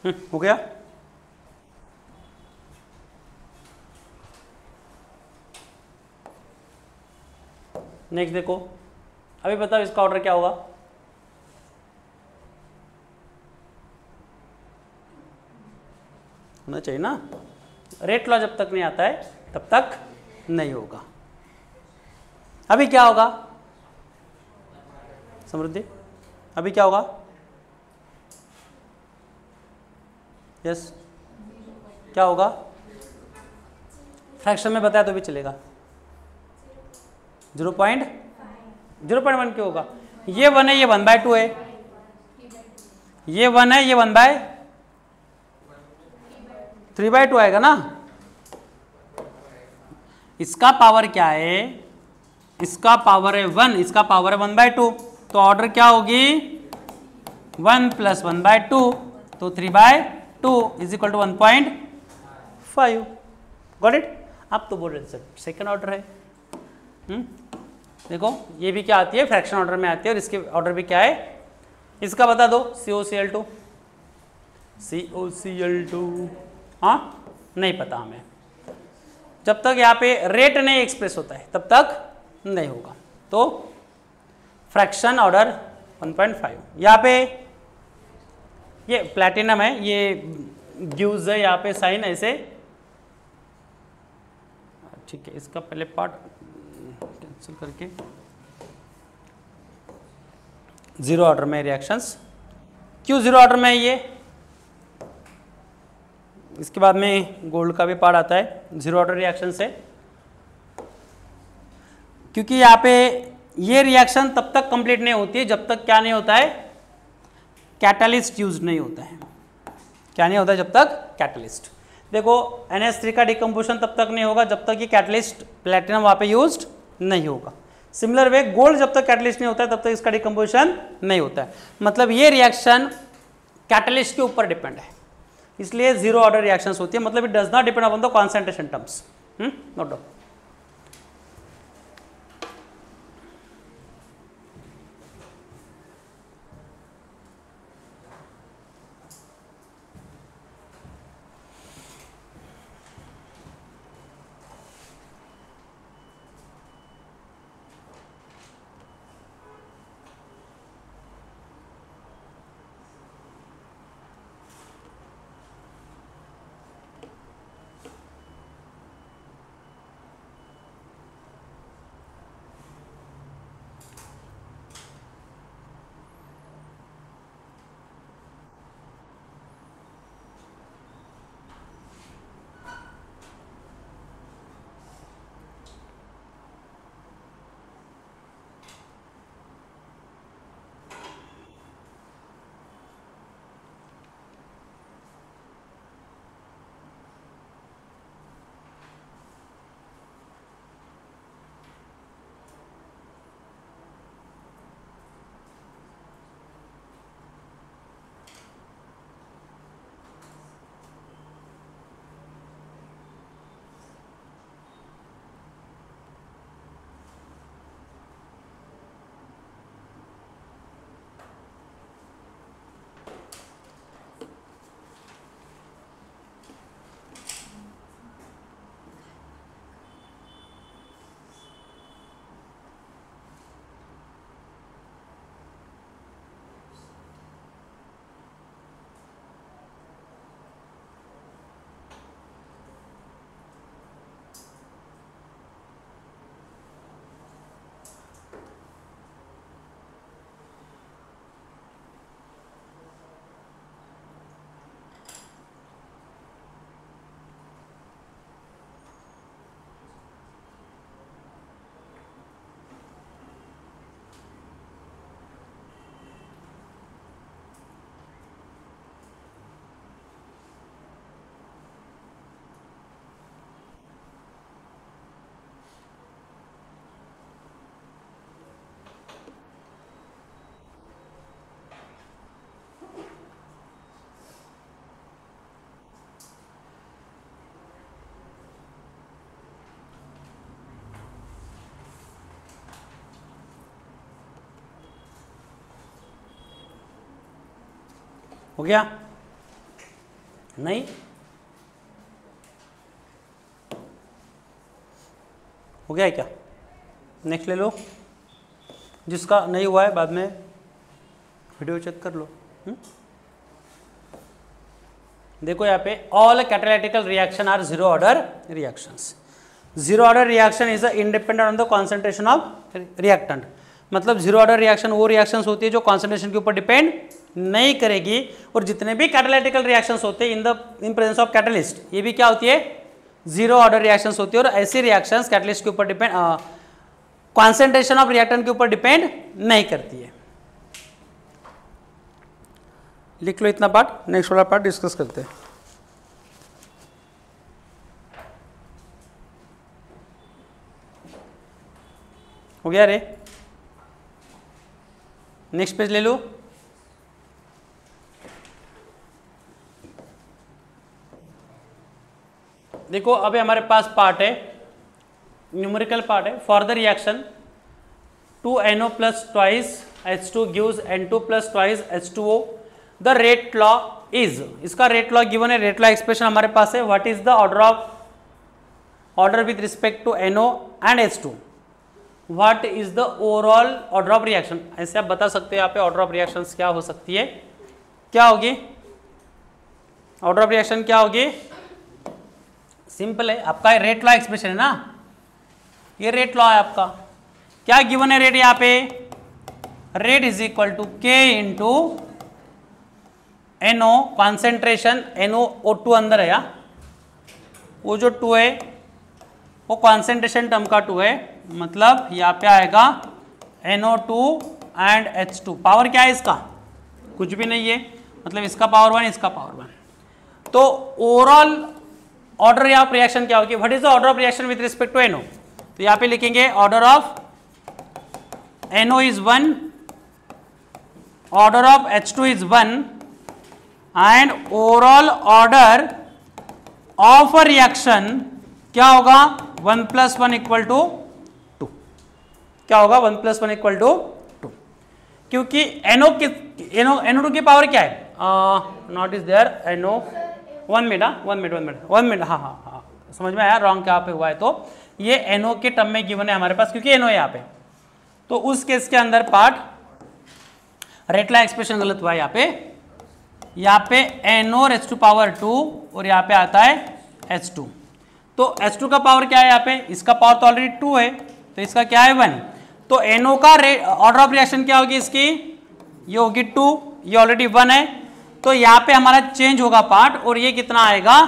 हो गया। नेक्स्ट देखो, अभी बताओ इसका ऑर्डर क्या होगा। होना चाहिए ना, रेट लॉ जब तक नहीं आता है तब तक नहीं होगा। अभी क्या होगा समृद्धि, अभी क्या होगा? यस, क्या होगा? फ्रैक्शन में बताया तो भी चलेगा। 0.1 क्यों होगा? ये 1 है, ये 1/2 है, ये 1 है, ये 1/3/2 आएगा ना। इसका पावर क्या है? इसका पावर है 1, इसका पावर है 1/2, तो ऑर्डर क्या होगी? 1 + 1/2, तो 3/2 = 1.5। Got it? आप तो बोल रहे सेकेंड ऑर्डर है। देखो ये भी क्या आती है, फ्रैक्शन ऑर्डर में आती है, और इसके ऑर्डर भी क्या है इसका बता दो। COCl2, COCl2, हाँ नहीं पता हमें। जब तक यहाँ पे रेट नहीं एक्सप्रेस होता है तब तक नहीं होगा। तो फ्रैक्शन ऑर्डर 1.5। यहाँ पे ये प्लैटिनम है, ये गिव्स है यहाँ पे साइन ऐसे, ठीक है। इसका पहले पार्ट कैंसिल करके, जीरो ऑर्डर में रिएक्शंस। क्यों जीरो ऑर्डर में है ये? इसके बाद में गोल्ड का भी पार्ट आता है जीरो ऑर्डर रिएक्शन से, क्योंकि यहाँ पे ये रिएक्शन तब तक कंप्लीट नहीं होती है जब तक क्या नहीं होता है, कैटलिस्ट यूज नहीं होता है। क्या नहीं होता है जब तक? कैटलिस्ट। देखो NH3 का डिकम्पोजिशन तब तक नहीं होगा जब तक ये कैटलिस्ट प्लेटिनम वहाँ पे यूज्ड नहीं होगा। सिमिलर वे गोल्ड जब तक कैटलिस्ट नहीं होता है तब तक इसका डिकम्पोजिशन नहीं होता है। मतलब ये रिएक्शन कैटलिस्ट के ऊपर डिपेंड है, इसलिए जीरो ऑर्डर रिएक्शंस होती है। मतलब it does not depend upon the concentration terms. Note down. हो गया? नहीं, हो गया है क्या? नेक्स्ट ले लो, जिसका नहीं हुआ है बाद में वीडियो चेक कर लो। देखो यहाँ पे all catalytical reaction are zero order reactions. Zero order reaction is independent on the concentration of reactant. मतलब जीरो ऑर्डर रिएक्शन वो रिएक्शंस होती है जो कॉन्सेंट्रेशन के ऊपर डिपेंड नहीं करेगी, और जितने भी कैटालिटिकल रिएक्शंस होते हैं इन प्रेजेंस ऑफ कैटलिस्ट, ये भी क्या होती है? जीरो ऑर्डर रिएक्शंस होती है। और ऐसी रिएक्शंस कैटलिस्ट के ऊपर डिपेंड, कॉन्सेंट्रेशन ऑफ रिएक्टेंट के ऊपर डिपेंड नहीं करती है। लिख लो इतना पार्ट, नेक्स्ट वाला पार्ट डिस्कस करते हैं। हो गया रे? नेक्स्ट पेज ले लो। देखो अभी हमारे पास पार्ट है, न्यूमेरिकल पार्ट है। For the reaction 2NO plus twice H2 gives N2 plus twice H2O, the rate law is, इसका रेट लॉ गिवन है, रेट लॉ एक्सप्रेशन हमारे पास है। What is the order with respect to NO and H2, what is the overall order of reaction. ऐसे आप बता सकते हैं यहाँ पे ऑर्डर ऑफ रिएक्शन क्या हो सकती है, क्या होगी ऑर्डर ऑफ रिएक्शन, क्या होगी? सिंपल है, आपका रेट लॉ एक्सप्रेशन है ना, ये रेट लॉ है आपका। क्या गिवन है रेट यहाँ पे? Rate is equal to K into NO, concentration NO2 अंदर है, वो जो 2 है वो कॉन्सेंट्रेशन टर्म का 2 है, मतलब यहाँ पे आएगा NO2 एंड H2। पावर क्या है इसका? कुछ भी नहीं है, मतलब इसका पावर 1, इसका पावर 1। तो ओवरऑल ऑर्डर ऑफ रिएक्शन क्या होगी? What is the order of reaction with respect to NO? तो यहाँ पे लिखेंगे order of NO is 1, order of H2 is 1 and overall order of a reaction क्या होगा? 1 + 1 = 2। क्या होगा? 1 + 1 = 2, क्योंकि NO2 की पावर क्या है? Not is there NO, 1 minute, हाँ, समझ में आया रॉन्ग क्या पे हुआ है। तो ये NO के टर्म में गिवन है हमारे पास, क्योंकि NO है यहाँ पे, तो उस केस के अंदर पार्ट रेट लॉ एक्सप्रेशन गलत हुआ है यहाँ पे NO raised to power 2 और यहाँ पे आता है H2। तो H2 का पावर क्या है यहाँ पे? इसका पावर तो ऑलरेडी 2 है, तो इसका क्या है? 1। तो NO का ऑर्डर ऑफ रिएक्शन क्या होगी इसकी? ये होगी 2, ये ऑलरेडी 1 है, तो यहाँ पे हमारा चेंज होगा पार्ट, और ये कितना आएगा?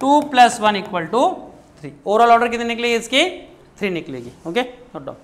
2 + 1 = 3। ओवरऑल ऑर्डर कितनी निकलेगी इसकी? 3 निकलेगी। Okay, note down.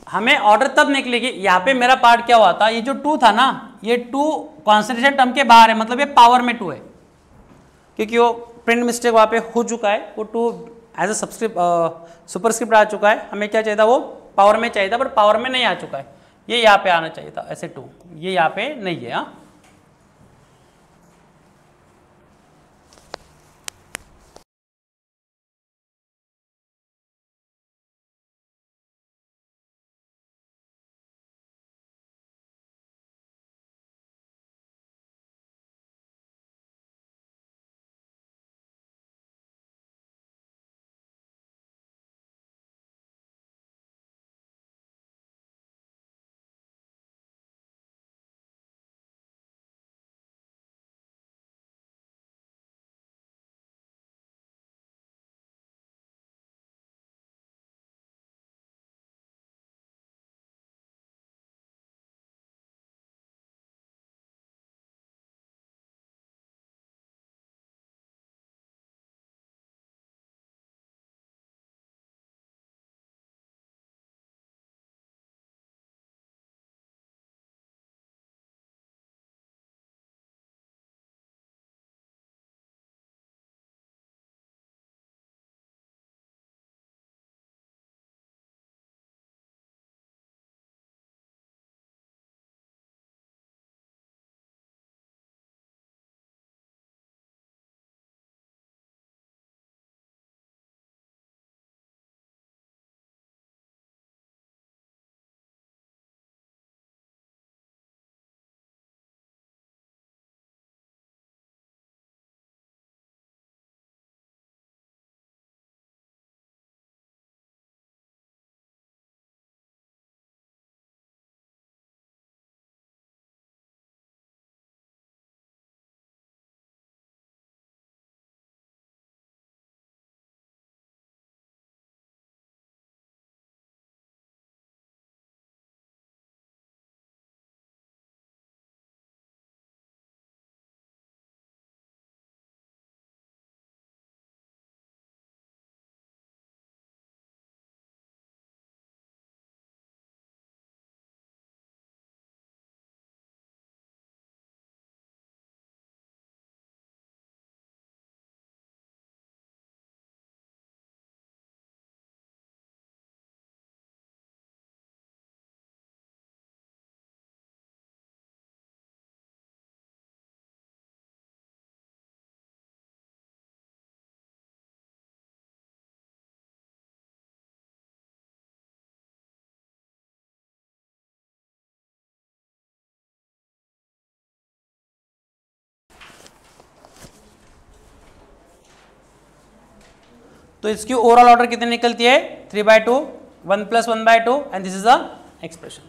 हमें ऑर्डर तब निकलेगी, यहाँ पे मेरा पार्ट क्या हुआ था? ये जो 2 था ना, ये 2 कॉन्सेंट्रेशन टर्म के बाहर है, मतलब ये पावर में 2 है, क्योंकि वो प्रिंट मिस्टेक वहाँ पे हो चुका है, वो 2 एज ए सुपरस्क्रिप्ट आ चुका है। हमें क्या चाहिए था? वो पावर में चाहिए था, बट पावर में नहीं आ चुका है, ये यहाँ पे आना चाहिए था ऐसे 2, ये यहाँ पे नहीं है। हाँ, तो इसकी ओवरऑल ऑर्डर कितनी निकलती है 3/2, 1 + 1/2 and this is the expression.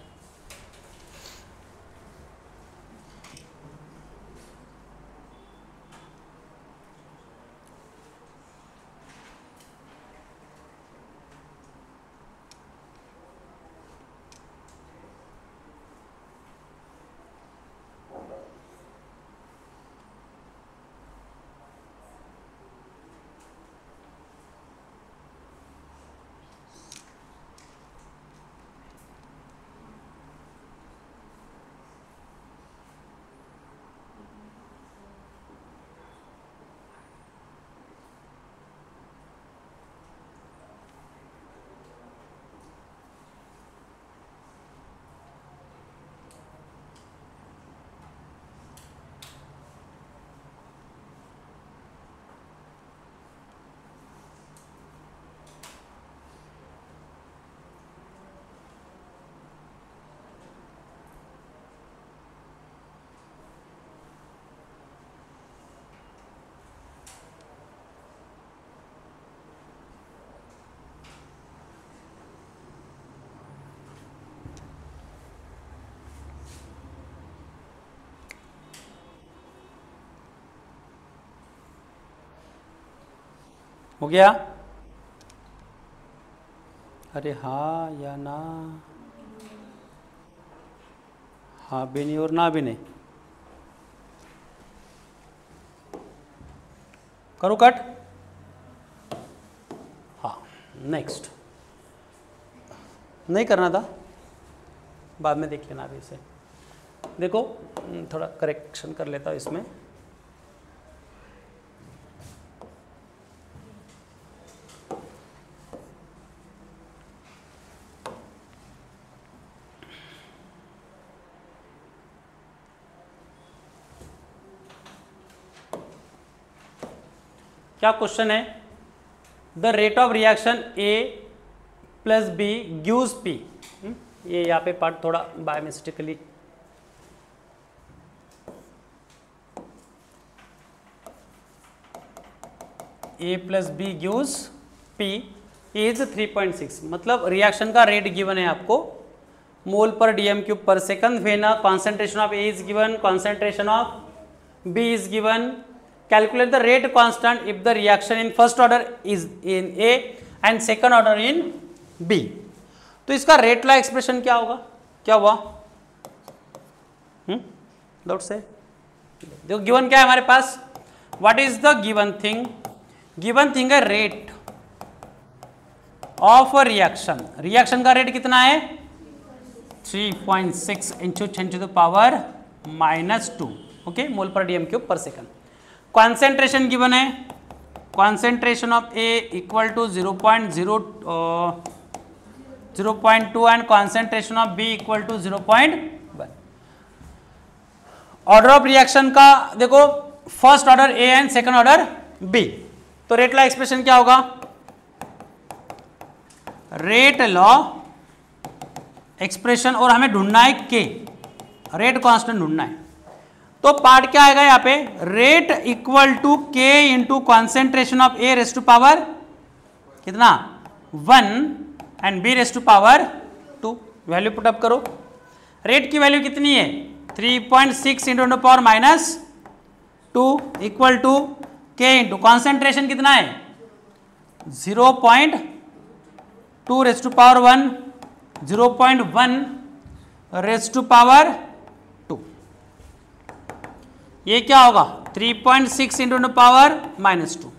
हो गया? अरे हाँ या ना, हाँ भी नहीं और ना भी नहीं, करूँ कट? हाँ नेक्स्ट, नहीं करना था, बाद में देख लेना अभी इसे। देखो थोड़ा करेक्शन कर लेता हूँ इसमें। क्या क्वेश्चन है? The rate of reaction A + B gives P। ये यहाँ पे पार्ट थोड़ा by mistakenly A + B gives P is 3.6, मतलब रिएक्शन का रेट गिवन है आपको मोल पर DM³ पर second, when concentration of A is given, concentration of B is given, calculate the rate constant if the reaction in first order is in A and second order in B। तो इसका rate law expression क्या होगा? क्या हुआ? Doubt से देखो, given क्या है हमारे पास? What is the given thing? Given thing है रेट ऑफ रिएक्शन। रिएक्शन का रेट कितना है? 3.6 × 10⁻⁻², ओके, मोल पर DM³ पर सेकंड। कॉन्सेंट्रेशन गिवन है, concentration of A = 0.2 and concentration of B = 0.1। Order of reaction का देखो, first order A and second order B, तो रेट लॉ एक्सप्रेशन क्या होगा? रेट लॉ एक्सप्रेशन, और हमें ढूंढना है K, रेट कांस्टेंट ढूंढना है। तो पार्ट क्या आएगा यहाँ पे? Rate = K × concentration of A raise to power कितना 1 and B raise to power 2। Value put up करो। रेट की वैल्यू कितनी है? 3.6 × 10⁻², इक्वल टू K × कॉन्सेंट्रेशन कितना है? 0.2 raise to power 1, 0.1 raise to power 2। ये क्या होगा? 3.6 × 10⁻²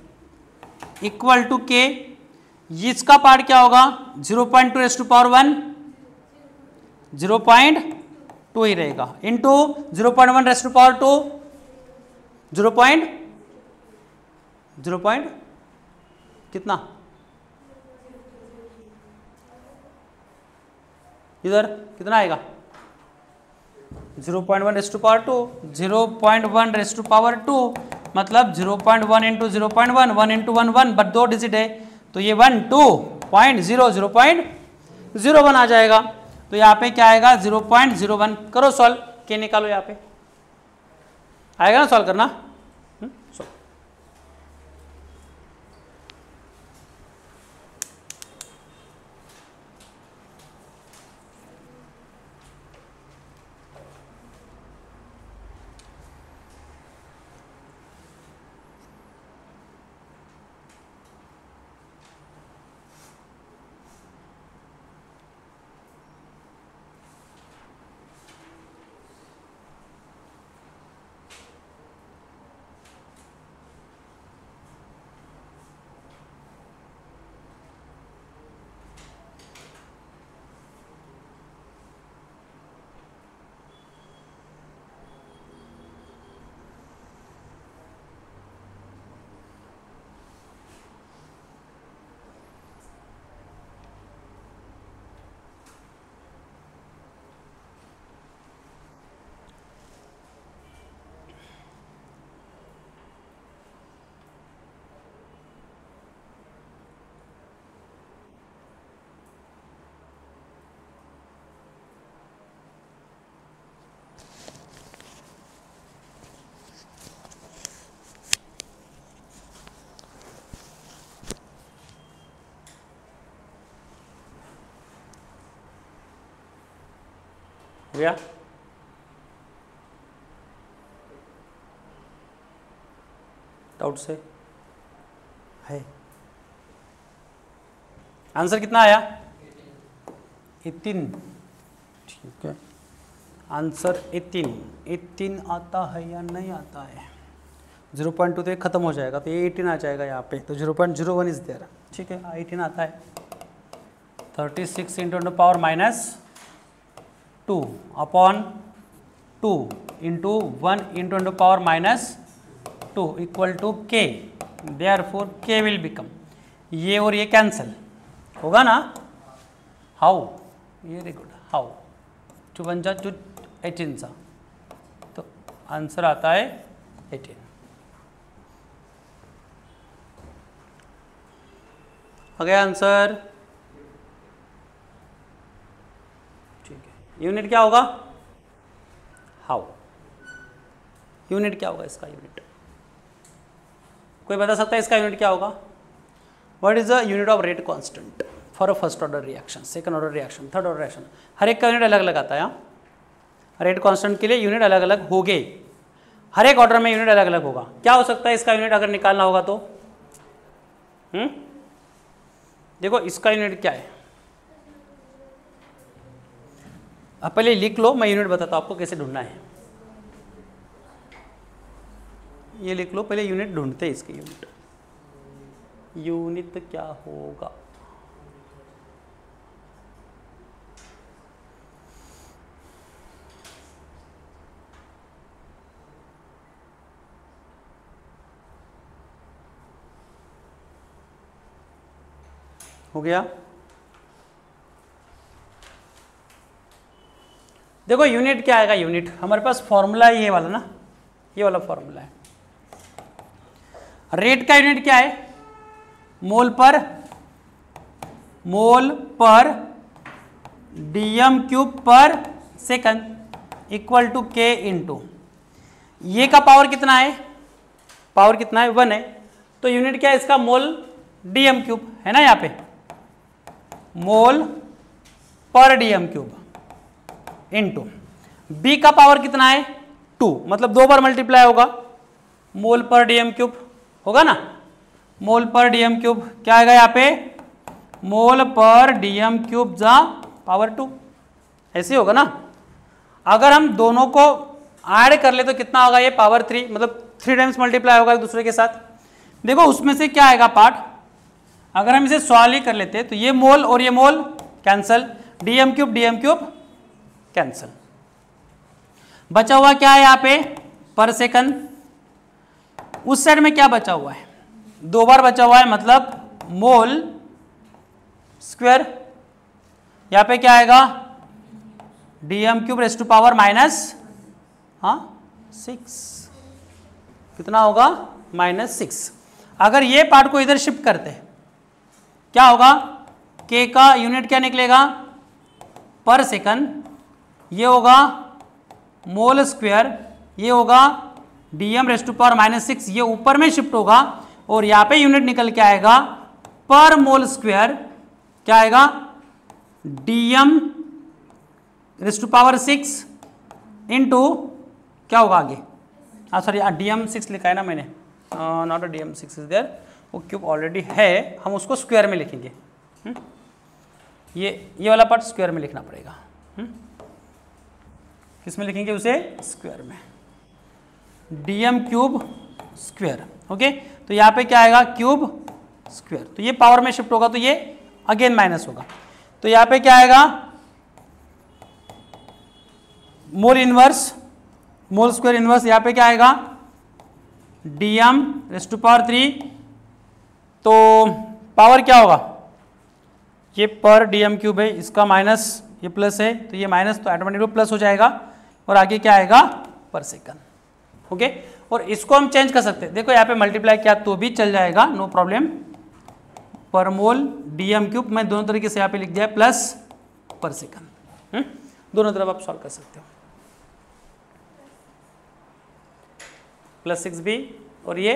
इक्वल टू K। इसका पार्ट क्या होगा? 0.2 रेज़ टू पावर 1, 0.2 ही रहेगा, इंटू 0.1 रेज़ टू पावर 2, 0. कितना? इधर कितना आएगा? 0.1 raise to power 2, 0.1 raise to power 2, मतलब 0.1 × 0.1, 1 × 1 1, बट 2 डिजिट है, तो ये 1 2.0 0.01 आ जाएगा। तो यहाँ पे क्या आएगा? 0.01। करो सॉल्व, के निकालो, यहाँ पे आएगा ना सॉल्व करना। गया? डाउट से है? आंसर कितना आया? 18। ठीक है, आंसर 18 आता है या नहीं आता है? 0.2 तो ये खत्म हो जाएगा, तो ये 18 आ जाएगा यहाँ पे, तो 0.01 इज देयर। ठीक है, 18 आता है। 36 into power -2 upon 2 into 1 into power -2 equal to k। Therefore k will become, ये और ये कैंसिल होगा ना? हाउ? Very good, how? 2 1 जा 2 18 सा, तो आंसर आता है 18। आ गया आंसर? ठीक है, यूनिट क्या होगा? हाउ? यूनिट क्या होगा इसका? यूनिट कोई बता सकता है इसका यूनिट क्या होगा? What is the unit of rate constant for a first order reaction, second order reaction, third order reaction? हर एक का यूनिट अलग अलग आता है। रेट कांस्टेंट के लिए यूनिट अलग अलग होंगे, हर एक ऑर्डर में यूनिट अलग अलग होगा। क्या हो सकता है इसका यूनिट अगर निकालना होगा तो? देखो इसका यूनिट क्या है, अब पहले लिख लो, मैं यूनिट बताता हूं आपको कैसे ढूंढना है। ये लिख लो पहले, यूनिट ढूंढते हैं इसके। यूनिट क्या होगा? हो गया? देखो यूनिट क्या आएगा? यूनिट हमारे पास फॉर्मूला है ये वाला ना, ये वाला फॉर्मूला है। रेट का यूनिट क्या है? मोल पर डीएम क्यूब पर second equal to K into, ये का पावर कितना है? पावर कितना है? 1 है। तो यूनिट क्या है इसका? मोल डीएम क्यूब है ना, यहाँ पे मोल पर डीएम क्यूब इंटू बी का पावर कितना है? 2, मतलब 2 बार मल्टीप्लाई होगा, मोल पर डीएम क्यूब होगा ना। मोल पर डीएम क्यूब क्या आएगा यहाँ पे? मोल पर डीएम क्यूब जा पावर 2, ऐसे होगा ना। अगर हम दोनों को ऐड कर ले तो कितना होगा? ये पावर 3, मतलब 3 टाइम्स मल्टीप्लाई होगा एक दूसरे के साथ। देखो उसमें से क्या आएगा पार्ट, अगर हम इसे सॉल्व ही कर लेते तो ये मोल और ये मोल कैंसल, डीएम क्यूब कैंसल। बचा हुआ क्या है यहाँ पे? पर सेकंड। उस साइड में क्या बचा हुआ है? 2 बार बचा हुआ है, मतलब मोल स्क्वायर। यहाँ पे क्या आएगा? Dm cube raise to power -6, कितना होगा? -6। अगर ये पार्ट को इधर शिफ्ट करते हैं क्या होगा? के का यूनिट क्या निकलेगा? पर सेकंड। ये होगा मोल स्क्वायर, ये होगा डीएम रेज़ टू पावर -6, ये ऊपर में शिफ्ट होगा और यहाँ पे यूनिट निकल के आएगा पर मोल स्क्वायर। क्या आएगा? Dm raise to power 6 into क्या होगा आगे? सॉरी, डीएम 6 लिखा है ना मैंने, not a dm 6 is there, वो क्यूब ऑलरेडी है, हम उसको स्क्वायर में लिखेंगे। ये वाला पार्ट स्क्वायर में लिखना पड़ेगा। किस में लिखेंगे उसे? स्क्वायर में। DM cube square. ओके, तो यहाँ पे क्या आएगा? Cube square. तो ये पावर में शिफ्ट होगा तो ये अगेन माइनस होगा। तो यहाँ पे क्या आएगा? Mole inverse, mole square inverse. यहाँ पे क्या आएगा? Dm raise to power 3। तो पावर क्या होगा? ये पर डीएम क्यूब है, इसका माइनस, ये प्लस है, तो ये माइनस तो ऑटोमेटिकली प्लस हो जाएगा और आगे क्या आएगा? पर सेकंड। ओके, और इसको हम चेंज कर सकते हैं। देखो यहाँ पे मल्टीप्लाई किया तो भी चल जाएगा, नो प्रॉब्लम। पर मोल डीएम क्यूब मैं दोनों तरीके से यहाँ पे लिख दिया प्लस पर सेकंड। दोनों तरफ आप सॉल्व कर सकते हो। +6b और ये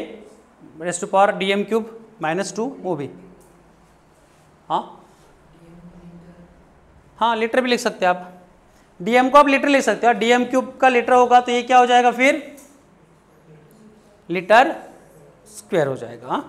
raise to power dm cube -2 वो भी। हाँ, लीटर भी लिख सकते हैं आप। डीएम को आप लीटर ले सकते हो, डीएम क्यूब का लीटर होगा तो ये क्या हो जाएगा फिर लीटर स्क्वायर हो जाएगा।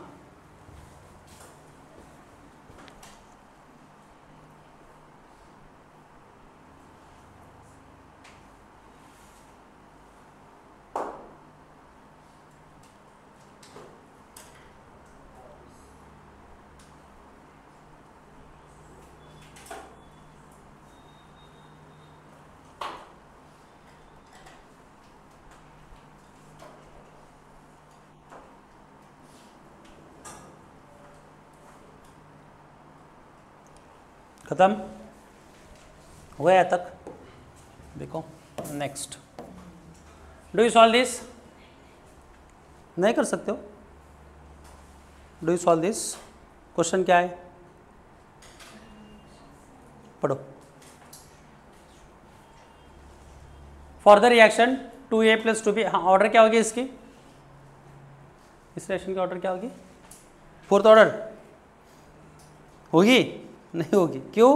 खत्म हो गया तक। देखो next, do you solve this? नहीं कर सकते हो? Do you solve this? Question क्या है, पढ़ो। For the reaction 2a + 2b, हाँ ऑर्डर क्या होगी इसकी, इस रिएक्शन की ऑर्डर क्या होगी, फोर्थ ऑर्डर होगी? नहीं होगी। क्यों?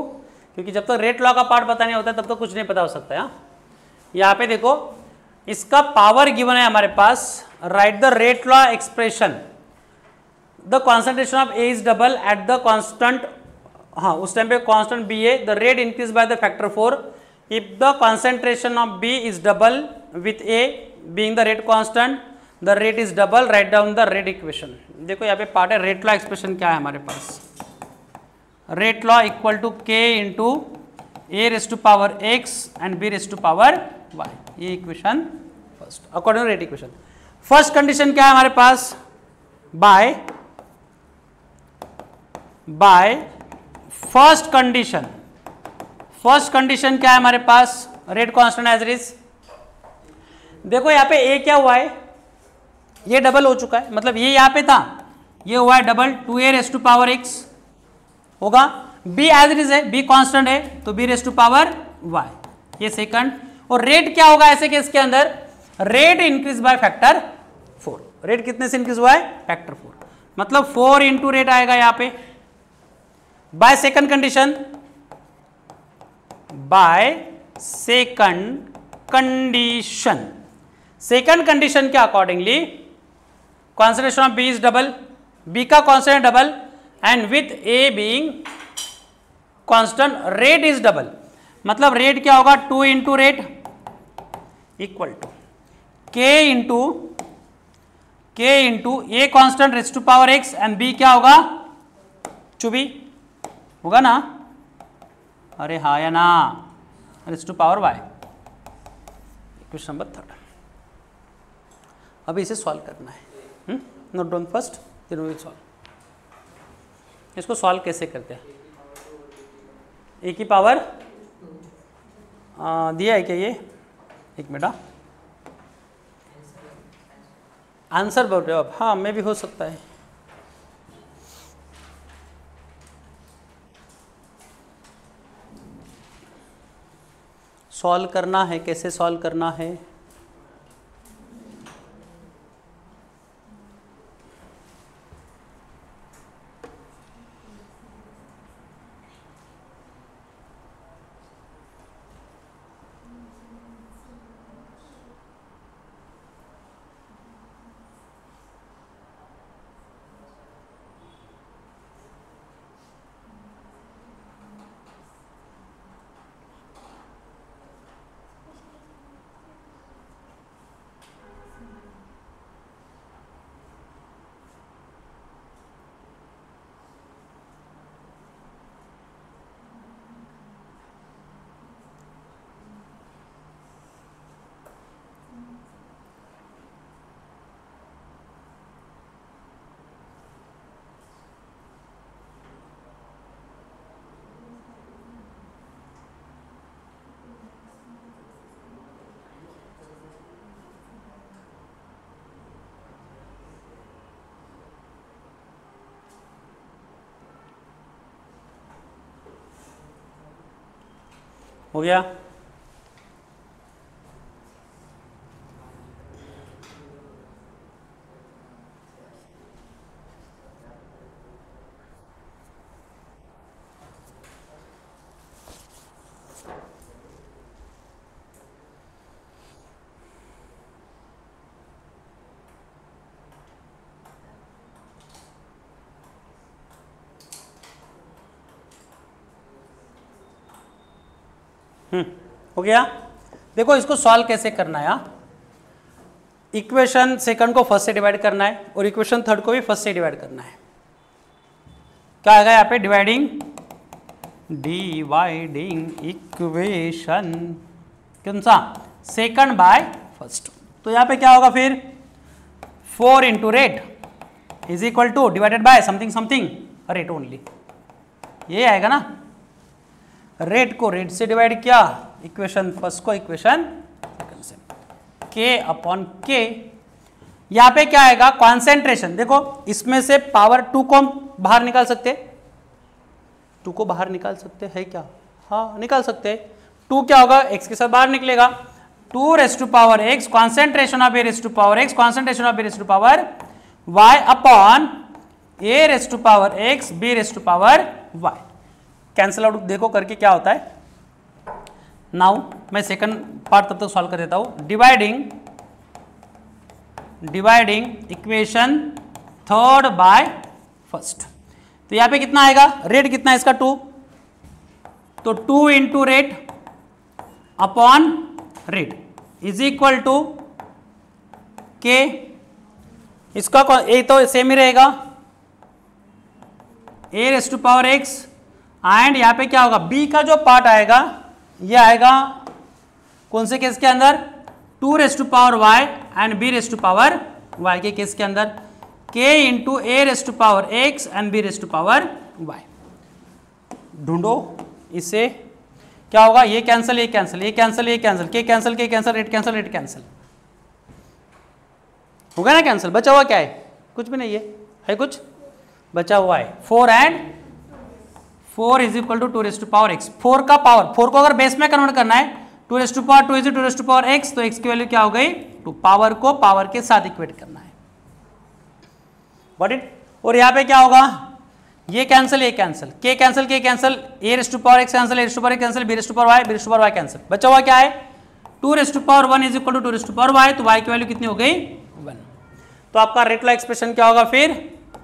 क्योंकि जब तक रेट लॉ का पार्ट पता नहीं होता तब तक कुछ नहीं पता हो सकता है। यहाँ पे देखो इसका पावर गिवन है हमारे पास, write the rate law expression, the concentration of A is double at the constant, हाँ उस टाइम पे constant B A, the rate increase by the factor 4 if the concentration of B is double with A being the rate constant, the rate is double, write down the rate equation. देखो यहाँ पे part है rate law expression क्या है हमारे पास, rate law equal to k into A raise to power x and b raise to power y, ये equation first according to rate equation. First condition क्या है हमारे पास, बाय फर्स्ट कंडीशन क्या है हमारे पास, rate constant as it is. देखो यहाँ पे a क्या हुआ है, ये डबल हो चुका है, मतलब ये यहाँ पे था, ये हुआ है double, 2a raise to power x होगा, b एज इट इज है, b कांस्टेंट है तो b raise to power y, ये सेकंड। और रेट क्या होगा ऐसे केस के अंदर, rate increase by factor 4, rate कितने से इंक्रीज हुआ है, फैक्टर 4, मतलब 4 इंटू रेट आएगा यहाँ पे। By second condition, second condition के accordingly concentration of B is double, B का concentration double and with A being constant, rate is double, मतलब रेट क्या होगा, 2 into rate equal to K into A constant raise to power X and B क्या होगा, चुबी होगा ना, अरे हाँ या ना, raise to power Y. Question number 3, अभी इसे सॉल्व करना है, note down first then we will solve. इसको सॉल्व कैसे करते हैं, ए की पावर दिया है क्या ये, एक मिनट, आंसर बोल रहे हो आप, हाँ मैं भी हो सकता है। सॉल्व करना है, कैसे सॉल्व करना है, हो गया। हो गया। देखो इसको सॉल्व कैसे करना है। इक्वेशन सेकंड को फर्स्ट से डिवाइड करना है और इक्वेशन थर्ड को भी फर्स्ट से डिवाइड करना है। क्या आएगा यहाँ पे? डिवाइडिंग इक्वेशन कौन सा? Second by first. तो यहाँ पे क्या होगा फिर? 4 into rate is equal two divided by something something rate only, ये आएगा ना। रेट को रेट से डिवाइड किया, इक्वेशन फर्स्ट को इक्वेशन सेकंड से, के अपॉन के। यहां पे क्या आएगा? कॉन्सेंट्रेशन। देखो इसमें से पावर 2 को हम बाहर निकाल सकते, 2 को बाहर निकाल सकते है क्या? हाँ निकाल सकते। 2 क्या होगा? x के साथ बाहर निकलेगा। 2 raise to power x concentration of a raise to power x concentration of b raise to power y upon a raise to power x b raise to power y। Cancel out देखो करके क्या होता है। Now मैं second part तब तक solve कर देता हूं। Dividing equation third by first. तो यहां पे कितना आएगा? रेट कितना है इसका? 2, तो 2 into rate upon rate is equal to K. इसका ए तो सेम ही रहेगा, a raise to power x and यहां पे क्या होगा? b का जो पार्ट आएगा ये आएगा कौन से केस के अंदर? 2 raise to power y and b raise to power y के केस के अंदर। k into a raise to power x and b raise to power y। ढूंढो इससे क्या होगा? ये कैंसिल, ये कैंसिल, ये कैंसिल, ये cancel, K cancel, K cancel, rate cancel, rate cancel होगा ना कैंसिल। बचा हुआ क्या है? कुछ भी नहीं है कुछ बचा हुआ है 4 and 4 is equal to 2 raise to power x। 4 का पावर, 4 को अगर बेस में कन्वर्ट करना है 2 raise to power 2 is 2 raise to power x, तो x की वैल्यू क्या हो गई? 2। पावर को पावर के साथ इक्वेट करना है। Got it? और यहाँ पे क्या होगा? ये कैंसिल, ये cancel, K cancel, K cancel, a raise to power x cancel, a raise to power x cancel, b raise to power y, b raise to power y cancel. बचा हुआ क्या है? 2 raise to power 1 is equal to 2 raise to power y। तो y की value कितनी हो गई? 1। तो आपका रेट वाला एक्सप्रेशन क्या होगा फिर?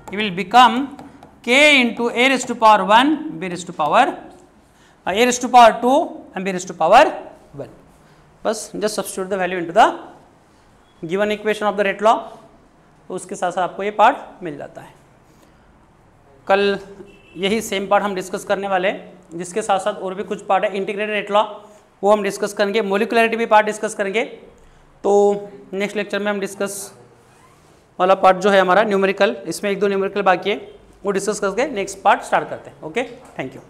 It will become k into a raise to power 1 b raise to power a raise to power 2 and b raise to power 1। बस just substitute the value into the given equation of the rate law, तो उसके साथ साथ आपको ये part मिल जाता है। कल यही सेम पार्ट हम डिस्कस करने वाले हैं, जिसके साथ साथ और भी कुछ पार्ट है। इंटीग्रेटेड रेट लॉ वो हम डिस्कस करेंगे, मोलिकुलरिटी भी पार्ट डिस्कस करेंगे। तो नेक्स्ट लेक्चर में हम डिस्कस वाला पार्ट जो है हमारा न्यूमेरिकल, इसमें 1-2 न्यूमेरिकल बाकी है, वो डिस्कस करके नेक्स्ट पार्ट स्टार्ट करते हैं। Okay, thank you.